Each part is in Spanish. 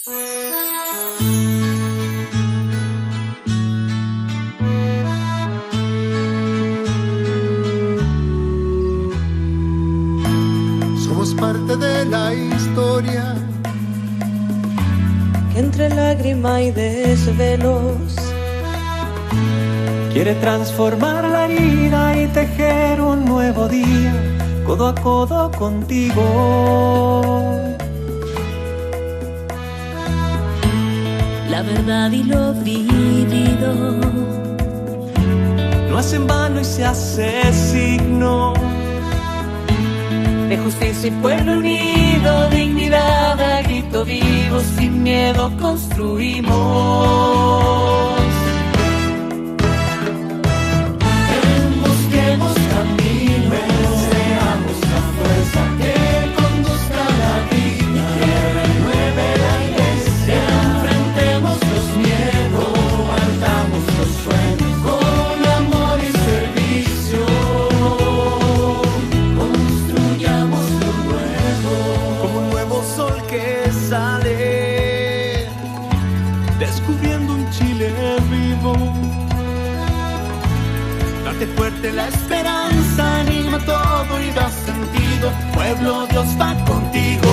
Somos parte de la historia que entre lágrima y desvelos quiere transformar la herida y tejer un nuevo día, codo a codo contigo. la verdad y lo vivido. No es en vano y se hace signo De justicia y pueblo unido, dignidad a grito vivo, sin miedo construimos. Busquemos caminos, seamos la fuerza que conduzca a la vida, que renueve la iglesia. Enfrentemos los miedos, partamos los sueños con amor y servicio. Construyamos lo nuevo, como un nuevo sol que sale, descubriendo un Chile vivo. Date fuerte la esperanza, anima todo y da sentido. Pueblo, Dios va contigo.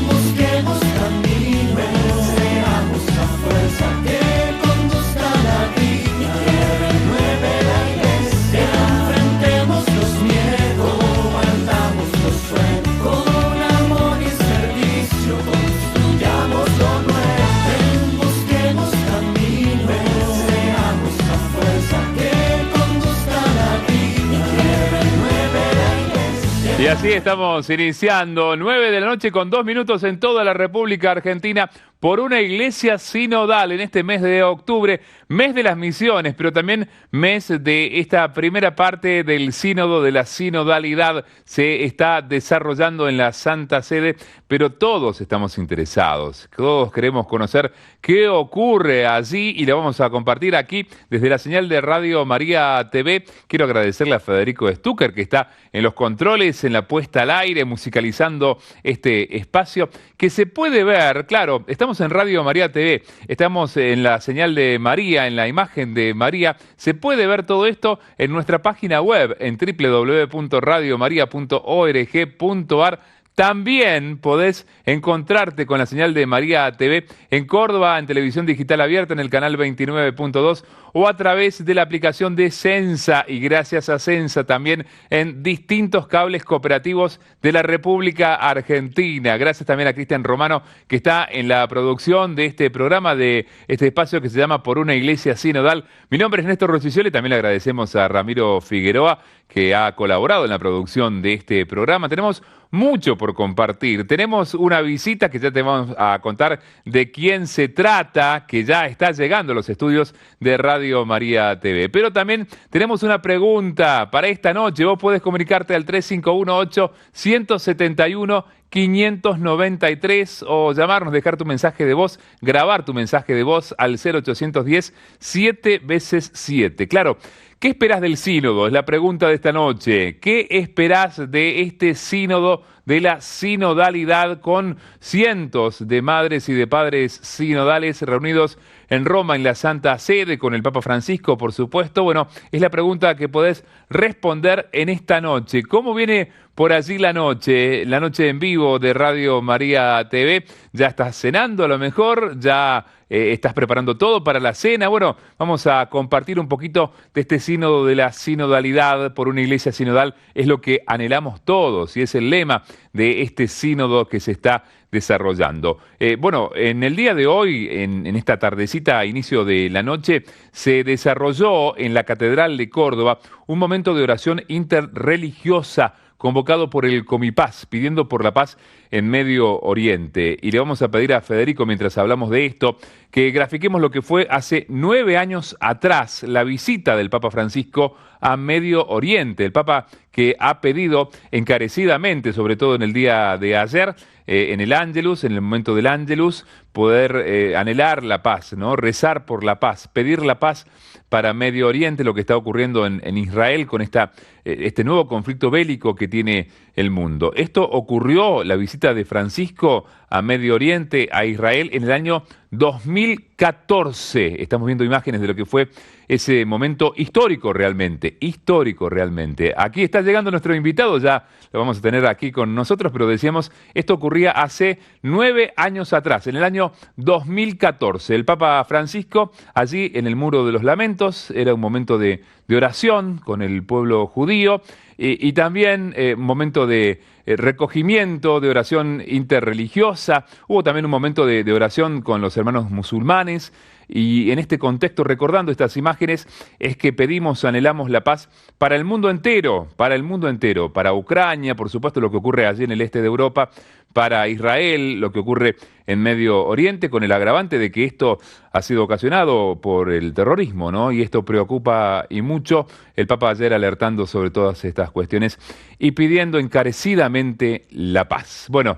busquemos caminos, seamos la fuerza que conduzca a la vida, que renueve la iglesia. Enfrentemos los miedos, partamos los sueños con amor y servicio. Construyamos lo nuevo, busquemos caminos, seamos la fuerza que conduzca a la vida, que renueve la iglesia. Y así estamos iniciando 9 de la noche con 2 minutos en toda la República Argentina por una iglesia sinodal en este mes de octubre, mes de las misiones, pero también mes de esta primera parte del sínodo, de la sinodalidad. Se está desarrollando en la Santa Sede, pero todos estamos interesados, todos queremos conocer qué ocurre allí y lo vamos a compartir aquí desde la señal de Radio María TV. Quiero agradecerle a Federico Stucker, que está en los controles, en la puesta al aire, musicalizando este espacio, que se puede ver, claro, estamos en Radio María TV, estamos en la señal de María, en la imagen de María. Se puede ver todo esto en nuestra página web, en www.radiomaria.org.ar. También podés encontrarte con la señal de María TV en Córdoba, en televisión digital abierta, en el canal 29.2 o a través de la aplicación de Censa, y gracias a Censa también en distintos cables cooperativos de la República Argentina. Gracias también a Cristian Romano, que está en la producción de este programa, de este espacio que se llama Por una Iglesia Sinodal. Mi nombre es Néstor Rossicioli, también le agradecemos a Ramiro Figueroa, que ha colaborado en la producción de este programa. Tenemos mucho por compartir. Tenemos una visita que ya te vamos a contar de quién se trata, que ya está llegando a los estudios de Radio María TV. Pero también tenemos una pregunta para esta noche. Vos podés comunicarte al 3518-171-593 o llamarnos, dejar tu mensaje de voz, grabar tu mensaje de voz al 0810 7 veces 7. Claro, ¿qué esperás del sínodo? Es la pregunta de esta noche. ¿Qué esperás de este sínodo, de la sinodalidad, con cientos de madres y de padres sinodales reunidos en Roma, en la Santa Sede, con el Papa Francisco, por supuesto? Bueno, es la pregunta que podés responder en esta noche. ¿Cómo viene por allí la noche en vivo de Radio María TV? ¿Ya estás cenando a lo mejor? ¿Ya estás preparando todo para la cena? Bueno, vamos a compartir un poquito de este sínodo, de la sinodalidad por una iglesia sinodal. Es lo que anhelamos todos y es el lema de este sínodo que se está desarrollando. Bueno, en el día de hoy, en esta tardecita a inicio de la noche, se desarrolló en la Catedral de Córdoba un momento de oración interreligiosa convocado por el Comipaz, pidiendo por la paz en Medio Oriente. Y le vamos a pedir a Federico, mientras hablamos de esto, que grafiquemos lo que fue hace 9 años atrás la visita del Papa Francisco a Medio Oriente. El Papa que ha pedido encarecidamente, sobre todo en el día de ayer, en el Ángelus, en el momento del Ángelus, poder anhelar la paz, ¿no? Rezar por la paz, pedir la paz para Medio Oriente, lo que está ocurriendo en Israel con este nuevo conflicto bélico que tiene el mundo. Esto ocurrió, la visita de Francisco a Medio Oriente, a Israel, en el año 2014. Estamos viendo imágenes de lo que fue ese momento histórico realmente, histórico realmente. Aquí está llegando nuestro invitado, ya lo vamos a tener aquí con nosotros, pero decíamos, esto ocurría hace 9 años atrás, en el año 2014. El Papa Francisco, allí en el Muro de los Lamentos, era un momento de oración con el pueblo judío y también un momento de recogimiento, de oración interreligiosa. Hubo también un momento de oración con los hermanos musulmanes. Y en este contexto, recordando estas imágenes, es que pedimos, anhelamos la paz para el mundo entero, para Ucrania, por supuesto lo que ocurre allí en el este de Europa, para Israel, lo que ocurre en Medio Oriente, con el agravante de que esto ha sido ocasionado por el terrorismo, ¿no? Y esto preocupa y mucho. El Papa ayer alertando sobre todas estas cuestiones y pidiendo encarecidamente la paz. Bueno,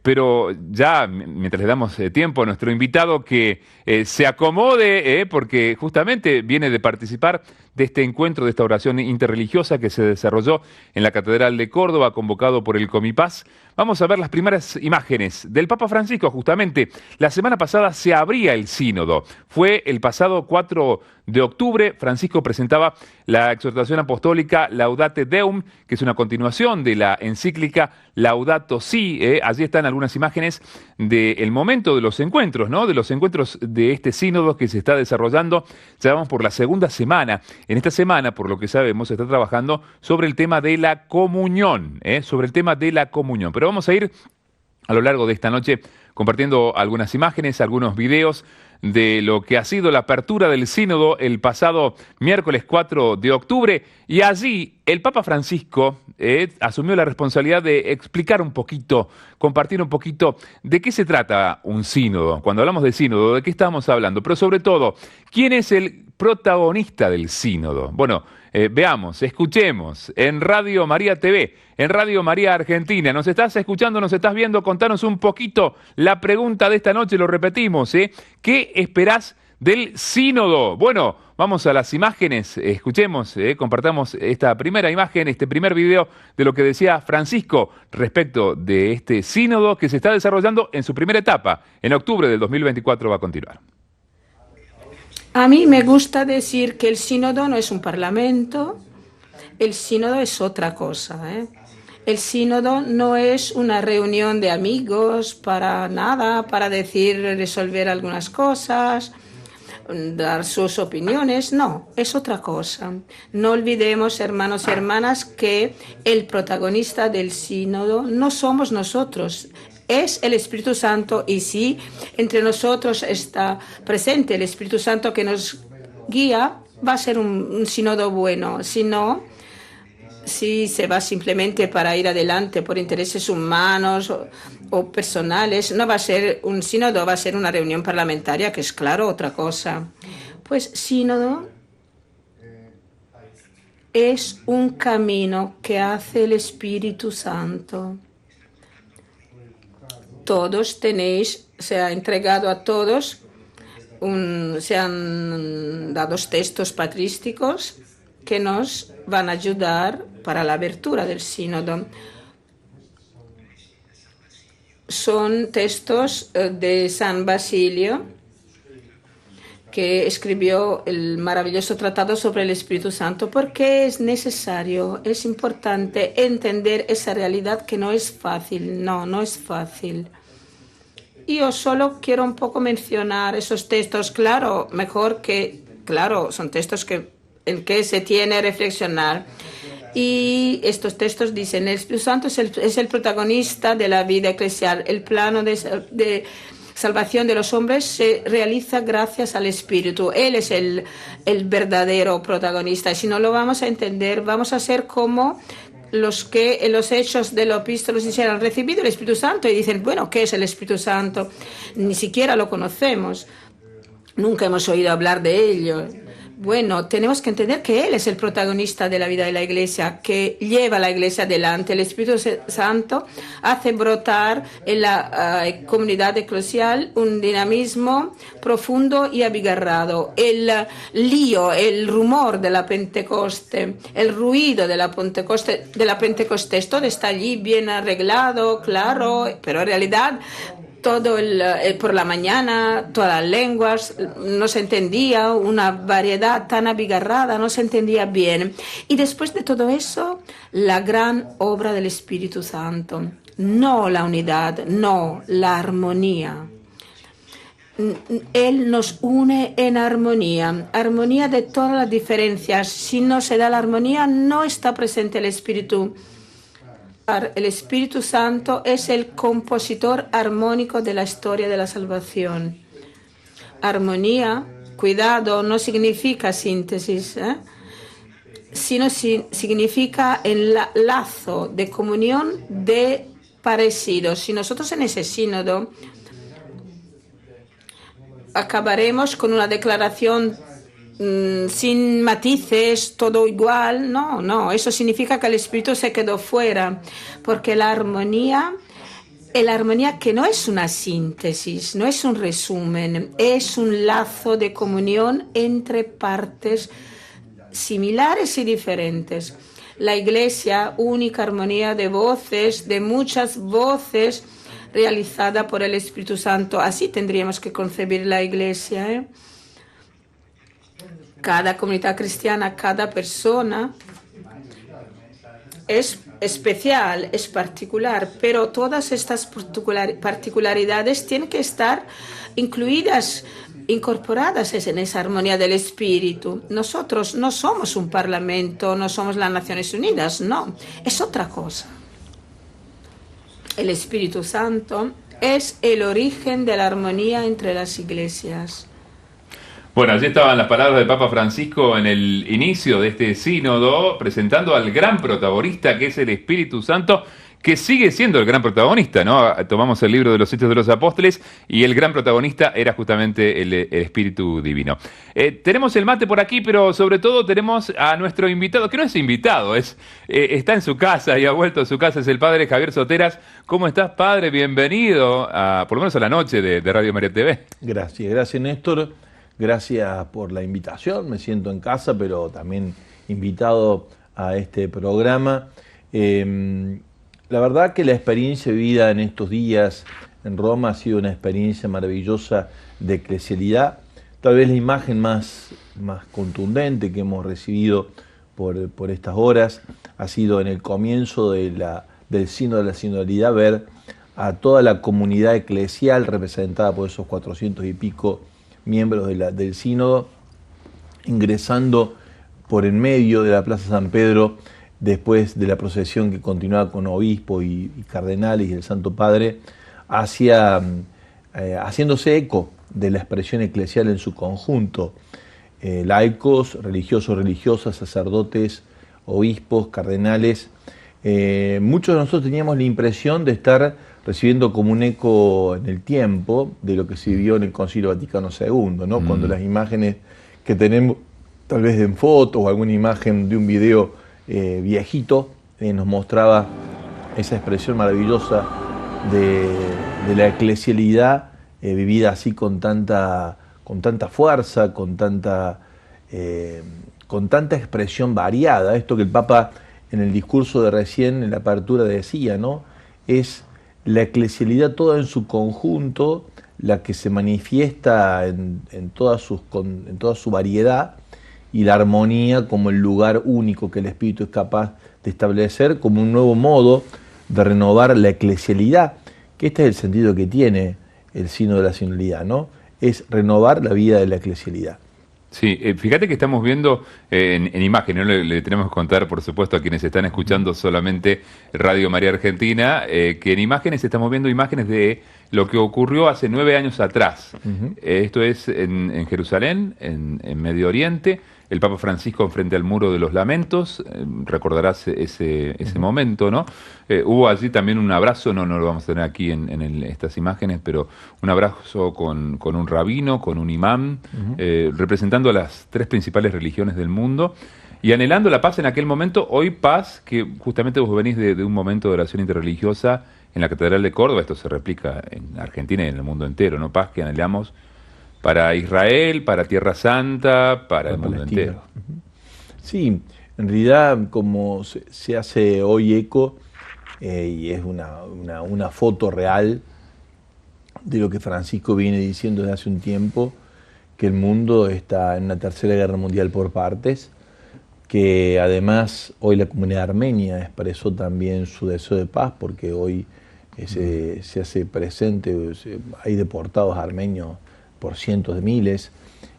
pero ya, mientras le damos tiempo a nuestro invitado que se acomode, porque justamente viene de participar de este encuentro, de esta oración interreligiosa que se desarrolló en la Catedral de Córdoba, convocado por el Comipaz. Vamos a ver las primeras imágenes del Papa Francisco, justamente. La semana pasada se abría el sínodo. Fue el pasado 4 de octubre. Francisco presentaba la exhortación apostólica Laudate Deum, que es una continuación de la encíclica Laudato Si. Allí están algunas imágenes del momento de los encuentros, ¿no? De los encuentros de este sínodo que se está desarrollando. Ya vamos por la segunda semana. En esta semana, por lo que sabemos, se está trabajando sobre el tema de la comunión, sobre el tema de la comunión. Pero vamos a ir a lo largo de esta noche compartiendo algunas imágenes, algunos videos de lo que ha sido la apertura del sínodo el pasado miércoles 4 de octubre. Y allí el Papa Francisco asumió la responsabilidad de explicar un poquito, compartir un poquito de qué se trata un sínodo. Cuando hablamos de sínodo, ¿de qué estamos hablando? Pero sobre todo, ¿quién es el protagonista del sínodo? Bueno, veamos, escuchemos en Radio María TV, en Radio María Argentina. ¿Nos estás escuchando, nos estás viendo? Contanos un poquito la pregunta de esta noche, lo repetimos, ¿qué esperás del sínodo? Bueno, vamos a las imágenes, escuchemos, compartamos esta primera imagen, este primer video de lo que decía Francisco respecto de este sínodo que se está desarrollando en su primera etapa. En octubre del 2024 va a continuar. A mí me gusta decir que el sínodo no es un parlamento, el sínodo es otra cosa, El sínodo no es una reunión de amigos para nada, para resolver algunas cosas, dar sus opiniones, no, es otra cosa. No olvidemos, hermanos y hermanas, que el protagonista del sínodo no somos nosotros, es el Espíritu Santo, y si entre nosotros está presente el Espíritu Santo que nos guía, va a ser un sínodo bueno. Si no, si se va simplemente para ir adelante por intereses humanos o personales, no va a ser un sínodo, va a ser una reunión parlamentaria, que es claro otra cosa. Pues sínodo es un camino que hace el Espíritu Santo. Todos tenéis, se ha entregado a todos, se han dado textos patrísticos que nos van a ayudar para la abertura del sínodo. Son textos de San Basilio, que escribió el maravilloso tratado sobre el Espíritu Santo, porque es necesario, es importante entender esa realidad que no es fácil, no es fácil. Yo solo quiero un poco mencionar esos textos, claro, son textos en que se tiene que reflexionar. Y estos textos dicen, el Espíritu Santo es el protagonista de la vida eclesial. El plano de salvación de los hombres se realiza gracias al Espíritu. Él es el verdadero protagonista. Y si no lo vamos a entender, vamos a ser como los que en los hechos de los epístolas dicen, han recibido el Espíritu Santo, y dicen, bueno, ¿qué es el Espíritu Santo? Ni siquiera lo conocemos. Nunca hemos oído hablar de ello. Bueno, tenemos que entender que Él es el protagonista de la vida de la Iglesia, que lleva a la Iglesia adelante. El Espíritu Santo hace brotar en la comunidad eclesial un dinamismo profundo y abigarrado. El lío, el rumor de la Pentecoste, el ruido de la Pentecostés, todo está allí bien arreglado, claro, pero en realidad todo por la mañana, todas las lenguas, no se entendía, una variedad tan abigarrada, no se entendía bien. Y después de todo eso, la gran obra del Espíritu Santo. No la unidad, no la armonía. Él nos une en armonía, armonía de todas las diferencias. Si no se da la armonía, no está presente el Espíritu. El Espíritu Santo es el compositor armónico de la historia de la salvación. Armonía, cuidado, no significa síntesis, sino significa el lazo de comunión de parecidos. Si nosotros en ese sínodo acabaremos con una declaración sin matices, todo igual, no, eso significa que el Espíritu se quedó fuera, porque la armonía que no es una síntesis, no es un resumen, es un lazo de comunión entre partes similares y diferentes. La Iglesia, única armonía de voces, de muchas voces, realizada por el Espíritu Santo. Así tendríamos que concebir la Iglesia, Cada comunidad cristiana, cada persona es especial, es particular, pero todas estas particularidades tienen que estar incluidas, incorporadas en esa armonía del Espíritu. Nosotros no somos un parlamento, no somos las Naciones Unidas, no, es otra cosa. El Espíritu Santo es el origen de la armonía entre las iglesias. Bueno, allí estaban las palabras del Papa Francisco en el inicio de este sínodo, presentando al gran protagonista que es el Espíritu Santo, que sigue siendo el gran protagonista, ¿no? Tomamos el libro de los Hechos de los Apóstoles y el gran protagonista era justamente el Espíritu Divino. Tenemos el mate por aquí, pero sobre todo tenemos a nuestro invitado, que no es invitado, está en su casa y ha vuelto a su casa, es el padre Javier Soteras. ¿Cómo estás, padre? Bienvenido, por lo menos a la noche de Radio María TV. Gracias Néstor. Gracias por la invitación, me siento en casa, pero también invitado a este programa. La verdad que la experiencia vivida en estos días en Roma ha sido una experiencia maravillosa de eclesialidad. Tal vez la imagen más contundente que hemos recibido por estas horas ha sido en el comienzo del sínodo de la sinodalidad, ver a toda la comunidad eclesial representada por esos 400 y pico miembros del sínodo, ingresando por en medio de la Plaza San Pedro, después de la procesión que continuaba con obispos y cardenales y el Santo Padre, haciéndose eco de la expresión eclesial en su conjunto. Laicos, religiosos, religiosas, sacerdotes, obispos, cardenales. Muchos de nosotros teníamos la impresión de estar recibiendo como un eco en el tiempo de lo que se vivió en el Concilio Vaticano II, ¿no? Cuando las imágenes que tenemos, tal vez en foto o alguna imagen de un video viejito, nos mostraba esa expresión maravillosa de la eclesialidad vivida así con tanta fuerza, con tanta expresión variada. Esto que el Papa en el discurso de recién, en la apertura, decía, ¿no? Es la eclesialidad toda en su conjunto, la que se manifiesta en toda su variedad, y la armonía como el lugar único que el Espíritu es capaz de establecer como un nuevo modo de renovar la eclesialidad, que este es el sentido que tiene el sínodo de la sinodalidad, ¿no? Es renovar la vida de la eclesialidad. Sí, fíjate que estamos viendo en imágenes, ¿no? Le tenemos que contar, por supuesto, a quienes están escuchando solamente Radio María Argentina, que en imágenes estamos viendo imágenes de lo que ocurrió hace 9 años atrás. Esto es en Jerusalén, en Medio Oriente, el Papa Francisco frente al Muro de los Lamentos, recordarás ese momento, ¿no? Hubo allí también un abrazo, no lo vamos a tener aquí en estas imágenes, pero un abrazo con un rabino, con un imán, representando a las 3 principales religiones del mundo, y anhelando la paz en aquel momento. Hoy paz, que justamente vos venís de un momento de oración interreligiosa en la Catedral de Córdoba, esto se replica en Argentina y en el mundo entero, ¿no? Paz que anhelamos para Israel, para Tierra Santa, para el mundo entero. Sí, en realidad como se hace hoy eco, y es una foto real de lo que Francisco viene diciendo desde hace un tiempo, que el mundo está en una tercera guerra mundial por partes, que además hoy la comunidad armenia expresó también su deseo de paz, porque hoy se hace presente, hay deportados armenios por cientos de miles,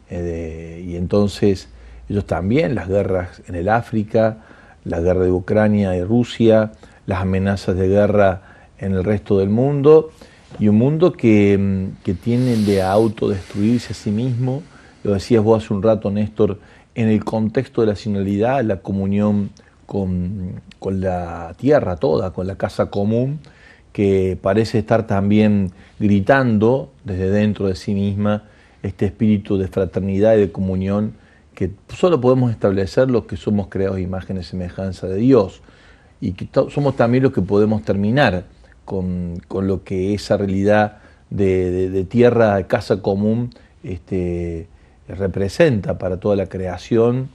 y entonces ellos también, las guerras en el África, la guerra de Ucrania y Rusia, las amenazas de guerra en el resto del mundo, y un mundo que tiene de autodestruirse a sí mismo. Lo decías vos hace un rato, Néstor, en el contexto de la sinodalidad, la comunión con la tierra toda, con la casa común, que parece estar también gritando desde dentro de sí misma este espíritu de fraternidad y de comunión que solo podemos establecer los que somos creados a imagen y semejanza de Dios, y que somos también los que podemos terminar con lo que esa realidad de tierra, de casa común, representa para toda la creación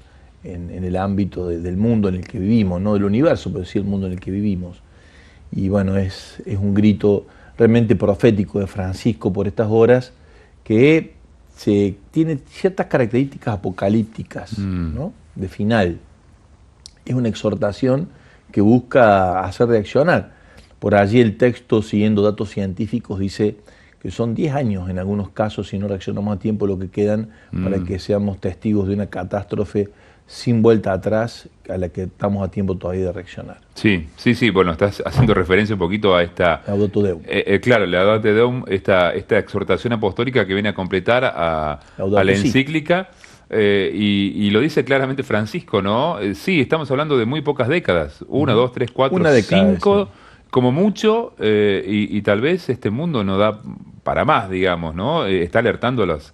en el ámbito del mundo en el que vivimos, no del universo, pero sí el mundo en el que vivimos. Y bueno, es un realmente profético de Francisco por estas horas, que tiene ciertas características apocalípticas, ¿no? De final. Es una exhortación que busca hacer reaccionar. Por allí el texto, siguiendo datos científicos, dice que son 10 años en algunos casos, si no reaccionamos a tiempo, lo que quedan para que seamos testigos de una catástrofe sin vuelta atrás, a la que estamos a tiempo todavía de reaccionar. Sí, bueno, estás haciendo referencia un poquito a esta... Laudato Deum. Claro, la Laudato Deum, esta exhortación apostólica que viene a completar a la encíclica, y lo dice claramente Francisco, ¿no? Sí, estamos hablando de muy pocas décadas, 1, 2, 3, 4, 5, como mucho, y tal vez este mundo no da para más, digamos, ¿no? Está alertando a los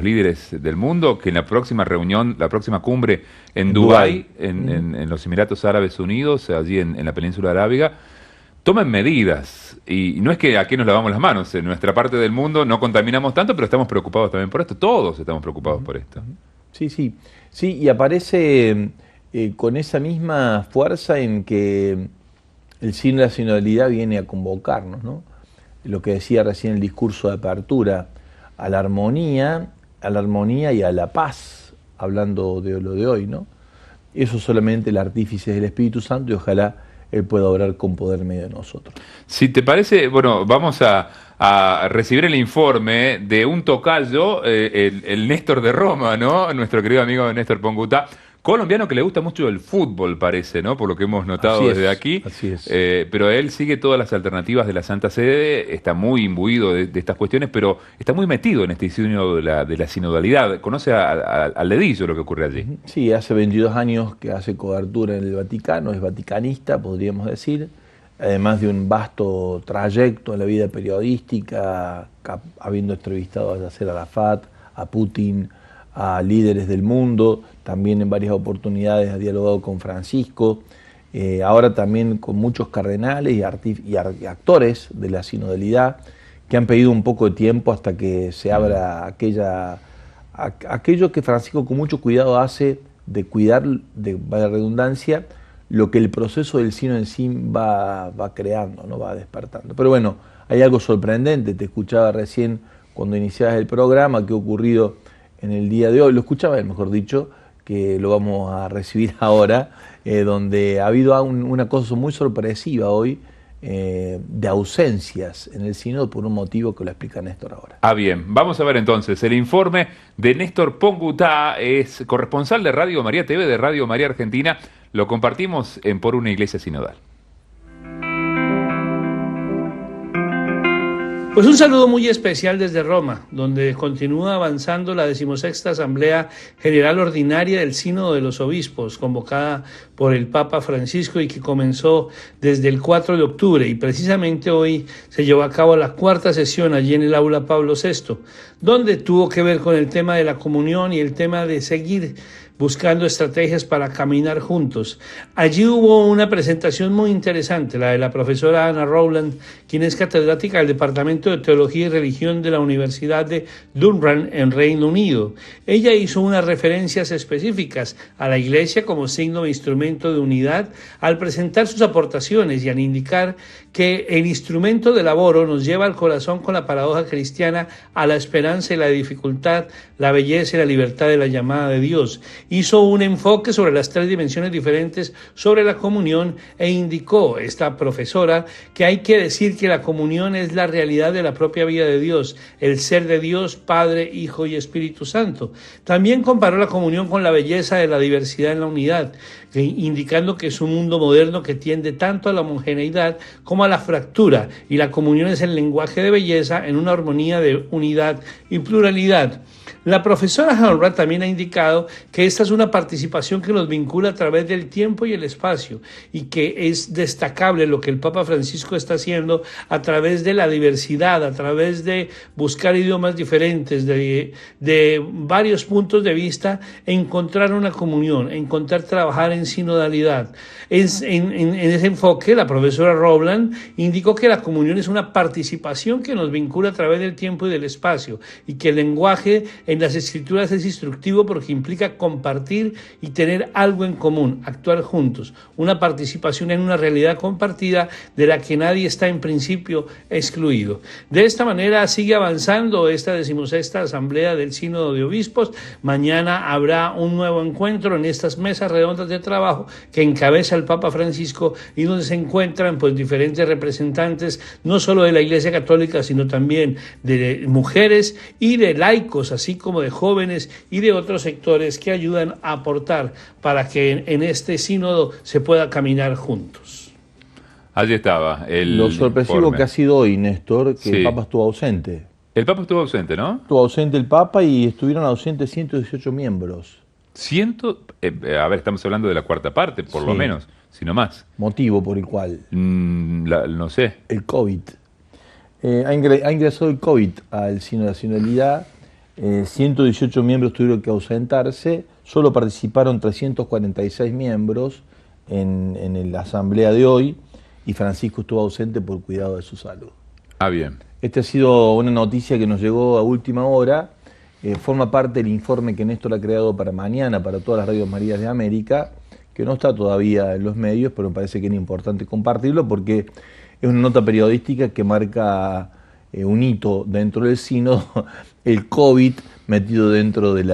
líderes del mundo que en la próxima reunión, la próxima cumbre en Dubái, en los Emiratos Árabes Unidos, allí en la península arábiga, tomen medidas. Y no es que aquí nos lavamos las manos, en nuestra parte del mundo no contaminamos tanto, pero estamos preocupados también por esto. Todos estamos preocupados por esto. Sí, y aparece con esa misma fuerza en que el signo de la sinodalidad viene a convocarnos, ¿no? Lo que decía recién el discurso de apertura, a la armonía y a la paz, hablando de lo de hoy, ¿no? Eso solamente el artífice es el Espíritu Santo, y ojalá Él pueda obrar con poder en medio de nosotros. Si te parece, bueno, vamos a recibir el informe de un tocayo, el Néstor de Roma, ¿no? Nuestro querido amigo Néstor Pongutá, colombiano, que le gusta mucho el fútbol, parece, ¿no? Por lo que hemos notado desde aquí. Así es. Pero él sigue todas las alternativas de la Santa Sede, está muy imbuido de estas cuestiones, pero está muy metido en este diseño de la sinodalidad. Conoce al dedillo lo que ocurre allí. Sí, hace 22 años que hace cobertura en el Vaticano, es vaticanista, podríamos decir, además de un vasto trayecto en la vida periodística, habiendo entrevistado a Yasser Arafat, a Putin, a líderes del mundo, también en varias oportunidades ha dialogado con Francisco, ahora también con muchos cardenales y actores de la sinodalidad, que han pedido un poco de tiempo hasta que se abra aquello que Francisco con mucho cuidado hace, de cuidar, de la redundancia, lo que el proceso del sínodo en sí va creando, ¿no? Va despertando. Pero bueno, hay algo sorprendente, te escuchaba recién cuando iniciabas el programa, que ha ocurrido en el día de hoy, lo escuchaba, mejor dicho, que lo vamos a recibir ahora, donde ha habido una cosa muy sorpresiva hoy, de ausencias en el sínodo por un motivo que lo explica Néstor ahora. Bien, vamos a ver entonces el informe de Néstor Pongutá, es corresponsal de Radio María TV, de Radio María Argentina, lo compartimos en Por una Iglesia Sinodal. Pues un saludo muy especial desde Roma, donde continúa avanzando la 16ª Asamblea General Ordinaria del Sínodo de los Obispos, convocada por el Papa Francisco y que comenzó desde el 4 de octubre y precisamente hoy se llevó a cabo la 4ª sesión allí en el Aula Pablo VI, donde tuvo que ver con el tema de la comunión y el tema de seguir buscando estrategias para caminar juntos. Allí hubo una presentación muy interesante, la de la profesora Anna Rowland, quien es catedrática del Departamento de Teología y Religión de la Universidad de Durham en Reino Unido. Ella hizo unas referencias específicas a la Iglesia como signo e instrumento de unidad al presentar sus aportaciones y al indicar que el instrumento del laboro nos lleva al corazón con la paradoja cristiana a la esperanza y la dificultad, la belleza y la libertad de la llamada de Dios. Hizo un enfoque sobre las 3 dimensiones diferentes sobre la comunión e indicó esta profesora que hay que decir que la comunión es la realidad de la propia vida de Dios, el ser de Dios, Padre, Hijo y Espíritu Santo. También comparó la comunión con la belleza de la diversidad en la unidad, indicando que es un mundo moderno que tiende tanto a la homogeneidad como a la fractura, y la comunión es el lenguaje de belleza en una armonía de unidad y pluralidad. La profesora Hanrath también ha indicado que esta es una participación que nos vincula a través del tiempo y el espacio y que es destacable lo que el Papa Francisco está haciendo a través de la diversidad, a través de buscar idiomas diferentes, de varios puntos de vista, encontrar una comunión, encontrar trabajar en sinodalidad. En ese enfoque, la profesora Rowland indicó que la comunión es una participación que nos vincula a través del tiempo y del espacio y que el lenguaje en las escrituras es instructivo porque implica compartir y tener algo en común, actuar juntos, una participación en una realidad compartida de la que nadie está en principio excluido. De esta manera sigue avanzando esta 16ª Asamblea del Sínodo de Obispos. Mañana habrá un nuevo encuentro en estas mesas redondas de trabajo que encabeza el Papa Francisco y donde se encuentran pues diferentes representantes no solo de la Iglesia Católica sino también de mujeres y de laicos, así como de jóvenes y de otros sectores que ayudan a aportar para que en este sínodo se pueda caminar juntos. Allí estaba Lo sorpresivo informe. que ha sido hoy, Néstor, que Sí. el Papa estuvo ausente. El Papa estuvo ausente, ¿no? Estuvo ausente el Papa y estuvieron ausentes 118 miembros. A ver, estamos hablando de la 4ª parte, por lo Sí. menos, si no más. Motivo por el cual No sé. el COVID. Ha ingresado el COVID al Sínodo de la Sinodalidad. 118 miembros tuvieron que ausentarse. Solo participaron 346 miembros en la asamblea de hoy y Francisco estuvo ausente por cuidado de su salud. Ah, bien. Esta ha sido una noticia que nos llegó a última hora. Forma parte del informe que Néstor ha creado para mañana, para todas las radios Marías de América, que no está todavía en los medios, pero me parece que era importante compartirlo porque es una nota periodística que marca un hito dentro del sínodo, el COVID metido dentro del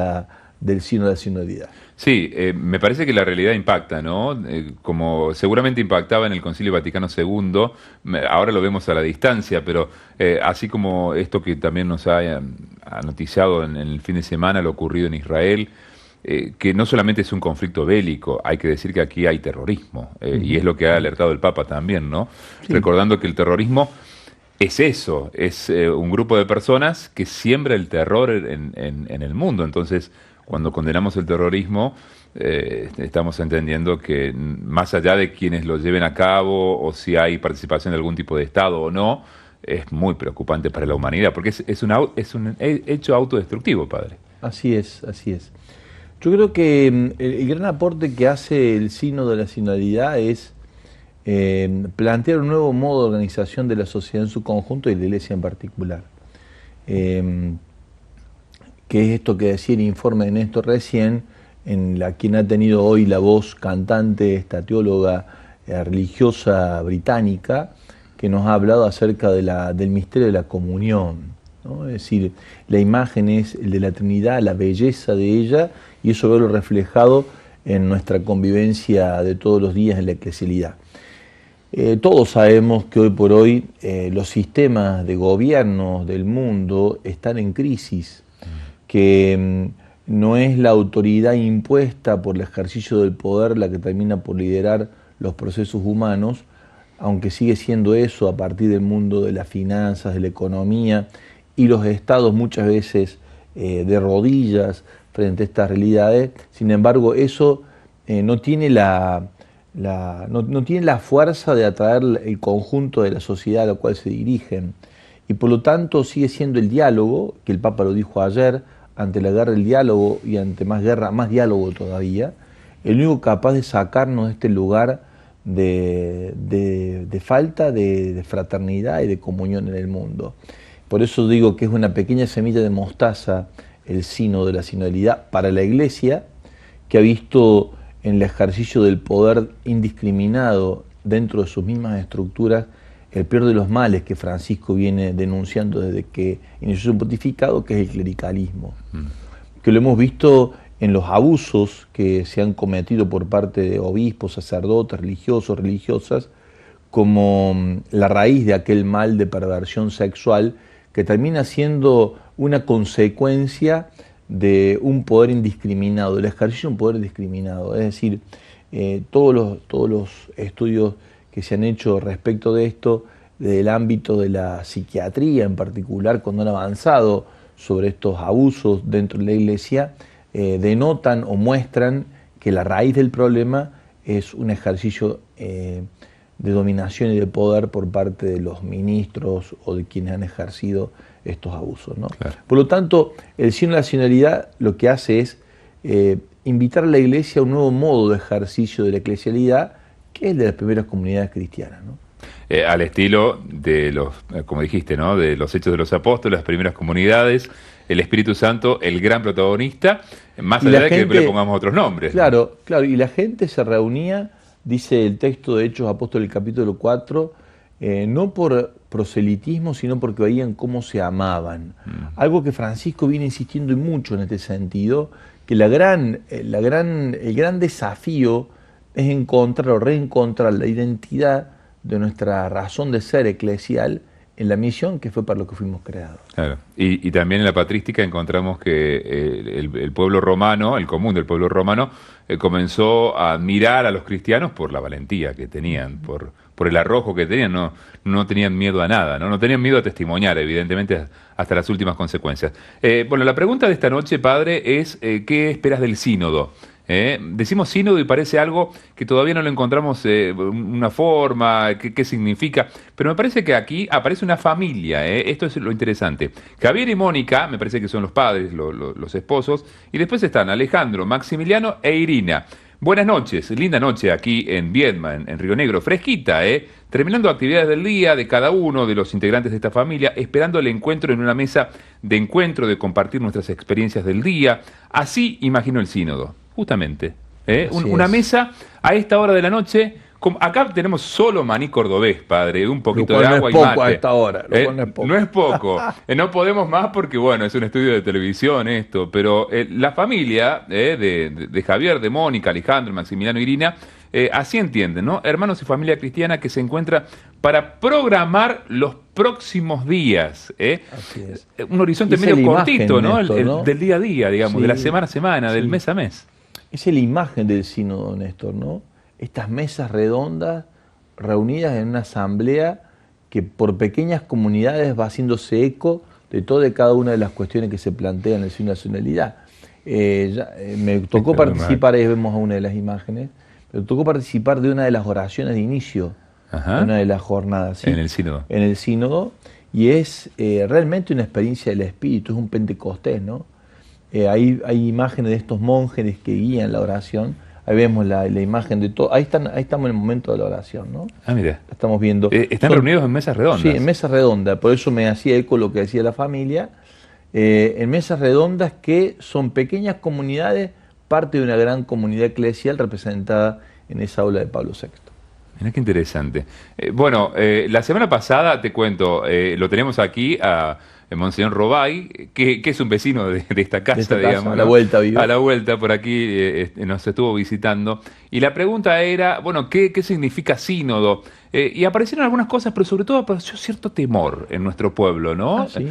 sínodo de la sinodalidad. Sí, me parece que la realidad impacta, ¿no? Como seguramente impactaba en el Concilio Vaticano II, ahora lo vemos a la distancia, pero así como esto que también nos ha noticiado en el fin de semana, lo ocurrido en Israel, que no solamente es un conflicto bélico, hay que decir que aquí hay terrorismo, y es lo que ha alertado el Papa también, ¿no? Sí. Recordando que el terrorismo es eso, es un grupo de personas que siembra el terror en el mundo. Entonces, cuando condenamos el terrorismo, estamos entendiendo que más allá de quienes lo lleven a cabo o si hay participación de algún tipo de Estado o no, es muy preocupante para la humanidad, porque es un hecho autodestructivo, padre. Así es, así es. Yo creo que el gran aporte que hace el sínodo de la sinodalidad es plantear un nuevo modo de organización de la sociedad en su conjunto y de la Iglesia en particular. Que es esto que decía el informe de Néstor recién, en la quien ha tenido hoy la voz cantante, esta teóloga religiosa británica, que nos ha hablado acerca del misterio de la comunión, ¿no? Es decir, la imagen es el de la Trinidad, la belleza de ella, y eso verlo reflejado en nuestra convivencia de todos los días en la eclesialidad. Todos sabemos que hoy por hoy los sistemas de gobierno del mundo están en crisis, que no es la autoridad impuesta por el ejercicio del poder la que termina por liderar los procesos humanos, aunque sigue siendo eso a partir del mundo de las finanzas, de la economía, y los estados muchas veces de rodillas frente a estas realidades. Sin embargo, eso no tiene no tiene la fuerza de atraer el conjunto de la sociedad a la cual se dirigen. Y por lo tanto sigue siendo el diálogo, que el Papa lo dijo ayer, ante la guerra el diálogo y ante más guerra, más diálogo todavía, el único capaz de sacarnos de este lugar de falta de fraternidad y de comunión en el mundo. Por eso digo que es una pequeña semilla de mostaza el sínodo de la sinodalidad para la Iglesia, que ha visto en el ejercicio del poder indiscriminado dentro de sus mismas estructuras el peor de los males que Francisco viene denunciando desde que inició su pontificado, que es el clericalismo. Que lo hemos visto en los abusos que se han cometido por parte de obispos, sacerdotes, religiosos, religiosas, como la raíz de aquel mal de perversión sexual que termina siendo una consecuencia de un poder indiscriminado, del ejercicio de un poder indiscriminado. Es decir, todos los estudios que se han hecho respecto de esto, desde el ámbito de la psiquiatría en particular, cuando han avanzado sobre estos abusos dentro de la Iglesia, denotan o muestran que la raíz del problema es un ejercicio de dominación y de poder por parte de los ministros o de quienes han ejercido estos abusos, ¿no? Claro. Por lo tanto, el sínodo de la sinodalidad lo que hace es invitar a la Iglesia a un nuevo modo de ejercicio de la eclesialidad, que es el de las primeras comunidades cristianas, ¿no? Al estilo de los, como dijiste, ¿no?, de los Hechos de los Apóstoles, las primeras comunidades, el Espíritu Santo, el gran protagonista, más allá de que le pongamos otros nombres. Claro, ¿no? Claro, y la gente se reunía, dice el texto de Hechos Apóstoles, el capítulo 4, no por proselitismo, sino porque veían cómo se amaban. Algo que Francisco viene insistiendo y mucho en este sentido, que el gran desafío es encontrar o reencontrar la identidad de nuestra razón de ser eclesial en la misión que fue para lo que fuimos creados. Claro. Y también en la patrística encontramos que el pueblo romano, el común del pueblo romano, comenzó a admirar a los cristianos por la valentía que tenían, por el arrojo que tenían, no tenían miedo a nada, no tenían miedo a testimoniar, evidentemente, hasta las últimas consecuencias. Bueno, la pregunta de esta noche, padre, es ¿qué esperas del sínodo? Decimos sínodo y parece algo que todavía no le encontramos una forma, qué significa, pero me parece que aquí aparece una familia, esto es lo interesante. Javier y Mónica, me parece que son los padres, los esposos, y después están Alejandro, Maximiliano e Irina. Buenas noches, linda noche aquí en Viedma, en Río Negro, fresquita, terminando actividades del día de cada uno de los integrantes de esta familia, esperando el encuentro en una mesa de encuentro, de compartir nuestras experiencias del día. Así imagino el sínodo. Justamente, una mesa a esta hora de la noche. Acá tenemos solo maní cordobés, padre, un poquito de agua y mate. A esta hora, no es poco. No podemos más porque, bueno, es un estudio de televisión esto, pero la familia de Javier, de Mónica, Alejandro, Maximiliano, Irina, así entienden, ¿no? Hermanos y familia cristiana que se encuentra para programar los próximos días. Así es. Un horizonte medio cortito, ¿no? ¿no? Del día a día, digamos, de la semana a semana, del mes a mes. Esa es la imagen del sínodo, Néstor, ¿no? Estas mesas redondas reunidas en una asamblea que por pequeñas comunidades va haciéndose eco de toda y cada una de las cuestiones que se plantean en el sínodo de la sinodalidad. Me tocó participar, ahí vemos a una de las imágenes, me tocó participar de una de las oraciones de inicio, de una de las jornadas. ¿Sí? En el sínodo. En el sínodo, y es realmente una experiencia del Espíritu, es un Pentecostés, ¿no? Hay imágenes de estos monjes que guían la oración. Ahí vemos la imagen de todo. Ahí estamos en el momento de la oración, ¿no? Ah, mira. La estamos viendo. Están reunidos en mesas redondas. Sí, en mesas redondas. Por eso me hacía eco lo que decía la familia. En mesas redondas que son pequeñas comunidades, parte de una gran comunidad eclesial representada en esa aula de Pablo VI. Mirá qué interesante. Bueno, la semana pasada, te cuento, lo tenemos aquí a Monseñor Robay, que es un vecino de esta casa, digamos. A la vuelta vive. A la vuelta, por aquí nos estuvo visitando. Y la pregunta era, bueno, ¿qué significa sínodo? Y aparecieron algunas cosas, pero sobre todo apareció cierto temor en nuestro pueblo, ¿no? ¿Ah, sí?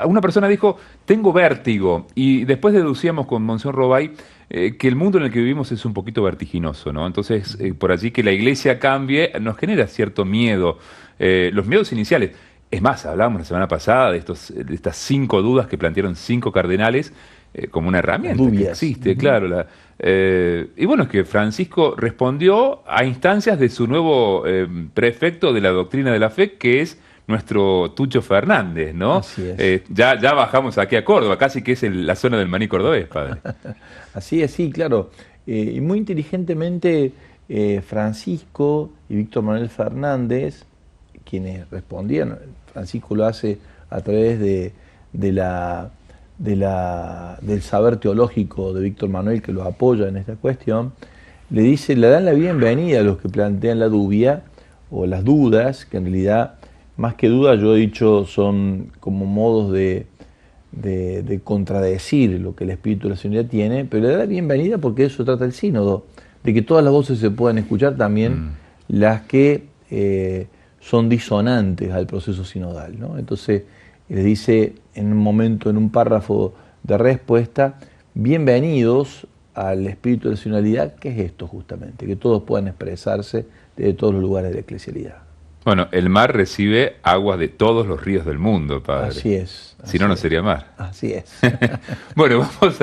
Una persona dijo, tengo vértigo. Y después deducíamos con Monseñor Robay que el mundo en el que vivimos es un poquito vertiginoso, ¿no? Entonces, por allí que la iglesia cambie nos genera cierto miedo. Los miedos iniciales. Es más, hablábamos la semana pasada de estas 5 dudas que plantearon 5 cardenales como una herramienta que existe, claro. Y bueno, es que Francisco respondió a instancias de su nuevo prefecto de la doctrina de la fe, que es nuestro Tucho Fernández, ¿no? Así es. Ya bajamos aquí a Córdoba, casi que es la zona del Maní cordobés, padre. Así es, sí, claro. Y muy inteligentemente Francisco y Víctor Manuel Fernández, quienes respondían, Francisco lo hace a través del saber teológico de Víctor Manuel, que los apoya en esta cuestión, le dan la bienvenida a los que plantean la dubia o las dudas, que en realidad, más que dudas, yo he dicho, son como modos de contradecir lo que el Espíritu de la Señoría tiene, pero le da la bienvenida porque de eso trata el sínodo, de que todas las voces se puedan escuchar, también las que son disonantes al proceso sinodal, ¿no? Entonces les dice en un momento, en un párrafo de respuesta, bienvenidos al espíritu de la sinodalidad, que es esto justamente, que todos puedan expresarse desde todos los lugares de la eclesialidad. Bueno, el mar recibe aguas de todos los ríos del mundo, padre. Así es. Si no, no sería mar. Así es. Bueno, vamos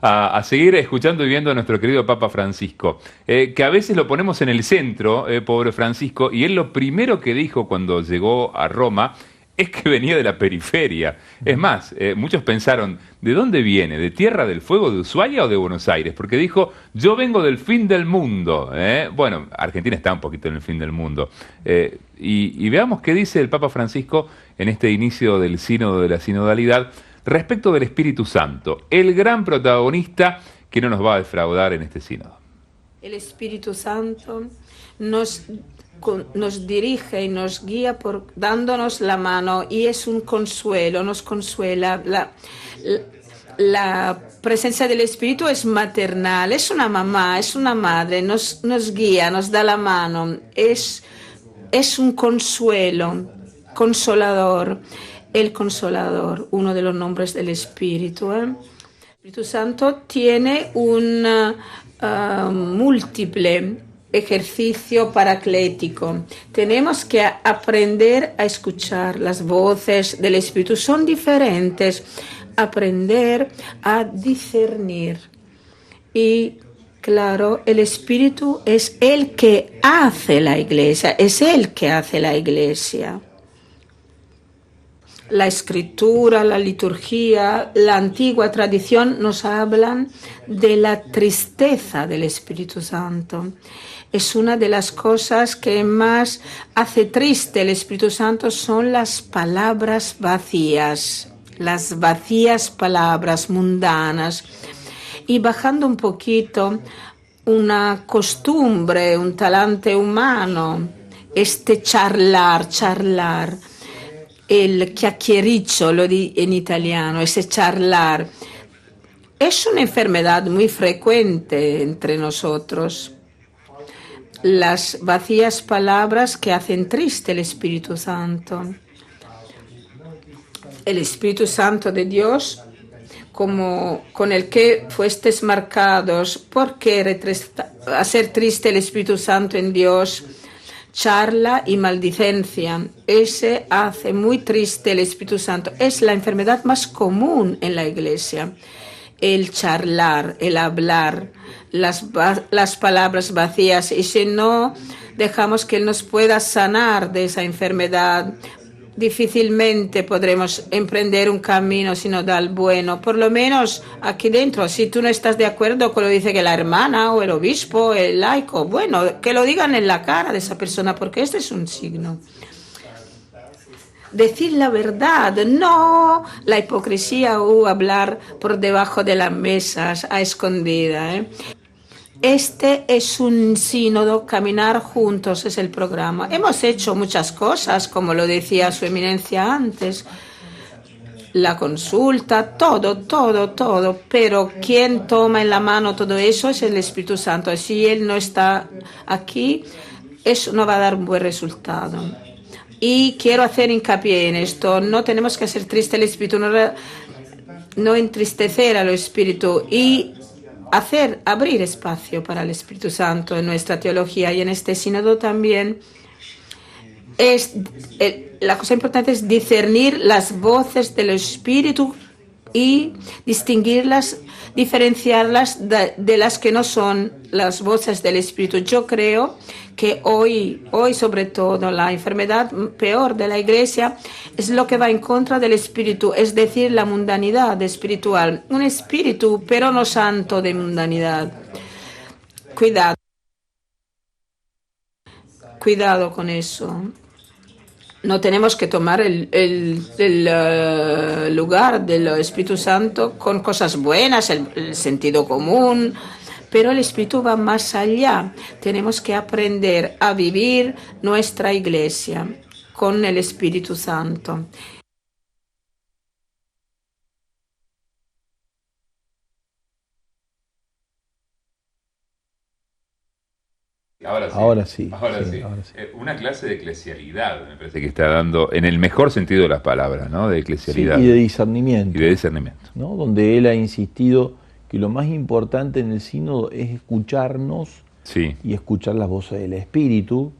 a seguir escuchando y viendo a nuestro querido Papa Francisco, que a veces lo ponemos en el centro, pobre Francisco, y él lo primero que dijo cuando llegó a Roma es que venía de la periferia. Es más, muchos pensaron, ¿de dónde viene? ¿De Tierra del Fuego, de Ushuaia o de Buenos Aires? Porque dijo, yo vengo del fin del mundo. Bueno, Argentina está un poquito en el fin del mundo. Y veamos qué dice el Papa Francisco en este inicio del sínodo de la sinodalidad respecto del Espíritu Santo, el gran protagonista que no nos va a defraudar en este sínodo. El Espíritu Santo nos dirige y nos guía dándonos la mano, y es un consuelo, nos consuela. La presencia del Espíritu es maternal, es una mamá, es una madre, nos guía, nos da la mano, es un consuelo, consolador. El consolador, uno de los nombres del Espíritu. El Espíritu Santo tiene un múltiple ejercicio paraclético. Tenemos que aprender a escuchar las voces del Espíritu. Son diferentes. Aprender a discernir. Y claro, el Espíritu es el que hace la Iglesia. Es el que hace la Iglesia. La escritura, la liturgia, la antigua tradición nos hablan de la tristeza del Espíritu Santo. Es una de las cosas que más hace triste el Espíritu Santo, son las palabras vacías, las vacías palabras mundanas. Y bajando un poquito, una costumbre, un talante humano, charlar. El chiacchiericcio, lo di en italiano, ese charlar, es una enfermedad muy frecuente entre nosotros. Las vacías palabras que hacen triste el Espíritu Santo. El Espíritu Santo de Dios, como con el que fuestes marcados, ¿por qué hacer triste el Espíritu Santo en Dios? Charla y maldicencia. Ese hace muy triste el Espíritu Santo. Es la enfermedad más común en la Iglesia. El charlar, el hablar, las palabras vacías. Y si no dejamos que Él nos pueda sanar de esa enfermedad, difícilmente podremos emprender un camino sinodal bueno. Por lo menos aquí dentro, si tú no estás de acuerdo con lo que dice que la hermana o el obispo, el laico, bueno, que lo digan en la cara de esa persona, porque este es un signo. Decir la verdad, no la hipocresía o hablar por debajo de las mesas a escondida. Este es un sínodo, caminar juntos es el programa. Hemos hecho muchas cosas, como lo decía su eminencia antes, la consulta, todo, pero quien toma en la mano todo eso es el Espíritu Santo. Si Él no está aquí, eso no va a dar un buen resultado. Y quiero hacer hincapié en esto, no tenemos que hacer triste el Espíritu, no entristecer al Espíritu y abrir espacio para el Espíritu Santo en nuestra teología y en este sínodo también. La cosa importante es discernir las voces del Espíritu y distinguirlas, diferenciarlas de las que no son las voces del Espíritu. Yo creo que hoy sobre todo la enfermedad peor de la Iglesia es lo que va en contra del Espíritu, es decir, la mundanidad espiritual. Un espíritu, pero no santo de mundanidad. Cuidado con eso. No tenemos que tomar el lugar del Espíritu Santo con cosas buenas, el sentido común, pero el Espíritu va más allá. Tenemos que aprender a vivir nuestra iglesia con el Espíritu Santo. Ahora sí. Una clase de eclesialidad, me parece que está dando, en el mejor sentido de las palabras, ¿no? De eclesialidad. Sí, y de discernimiento. Y de discernimiento. ¿No? Donde él ha insistido que lo más importante en el sínodo es escucharnos y escuchar las voces del Espíritu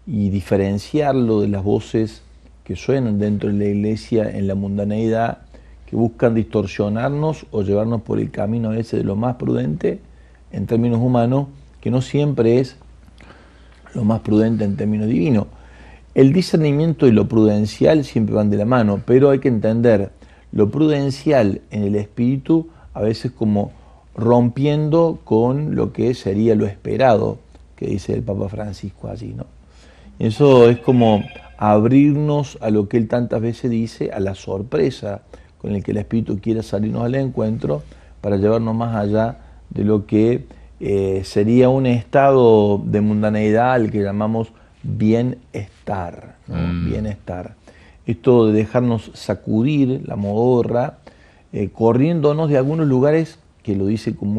y diferenciarlo de las voces que suenan dentro de la iglesia en la mundaneidad, que buscan distorsionarnos o llevarnos por el camino ese de lo más prudente en términos humanos, que no siempre es lo más prudente en términos divinos. El discernimiento y lo prudencial siempre van de la mano, pero hay que entender lo prudencial en el espíritu a veces como rompiendo con lo que sería lo esperado, que dice el Papa Francisco allí, ¿no? Eso es como abrirnos a lo que él tantas veces dice, a la sorpresa con el que el espíritu quiere salirnos al encuentro para llevarnos más allá de lo que sería un estado de mundaneidad al que llamamos bienestar, ¿no? Bienestar. Esto de dejarnos sacudir la modorra, corriéndonos de algunos lugares, que lo dice con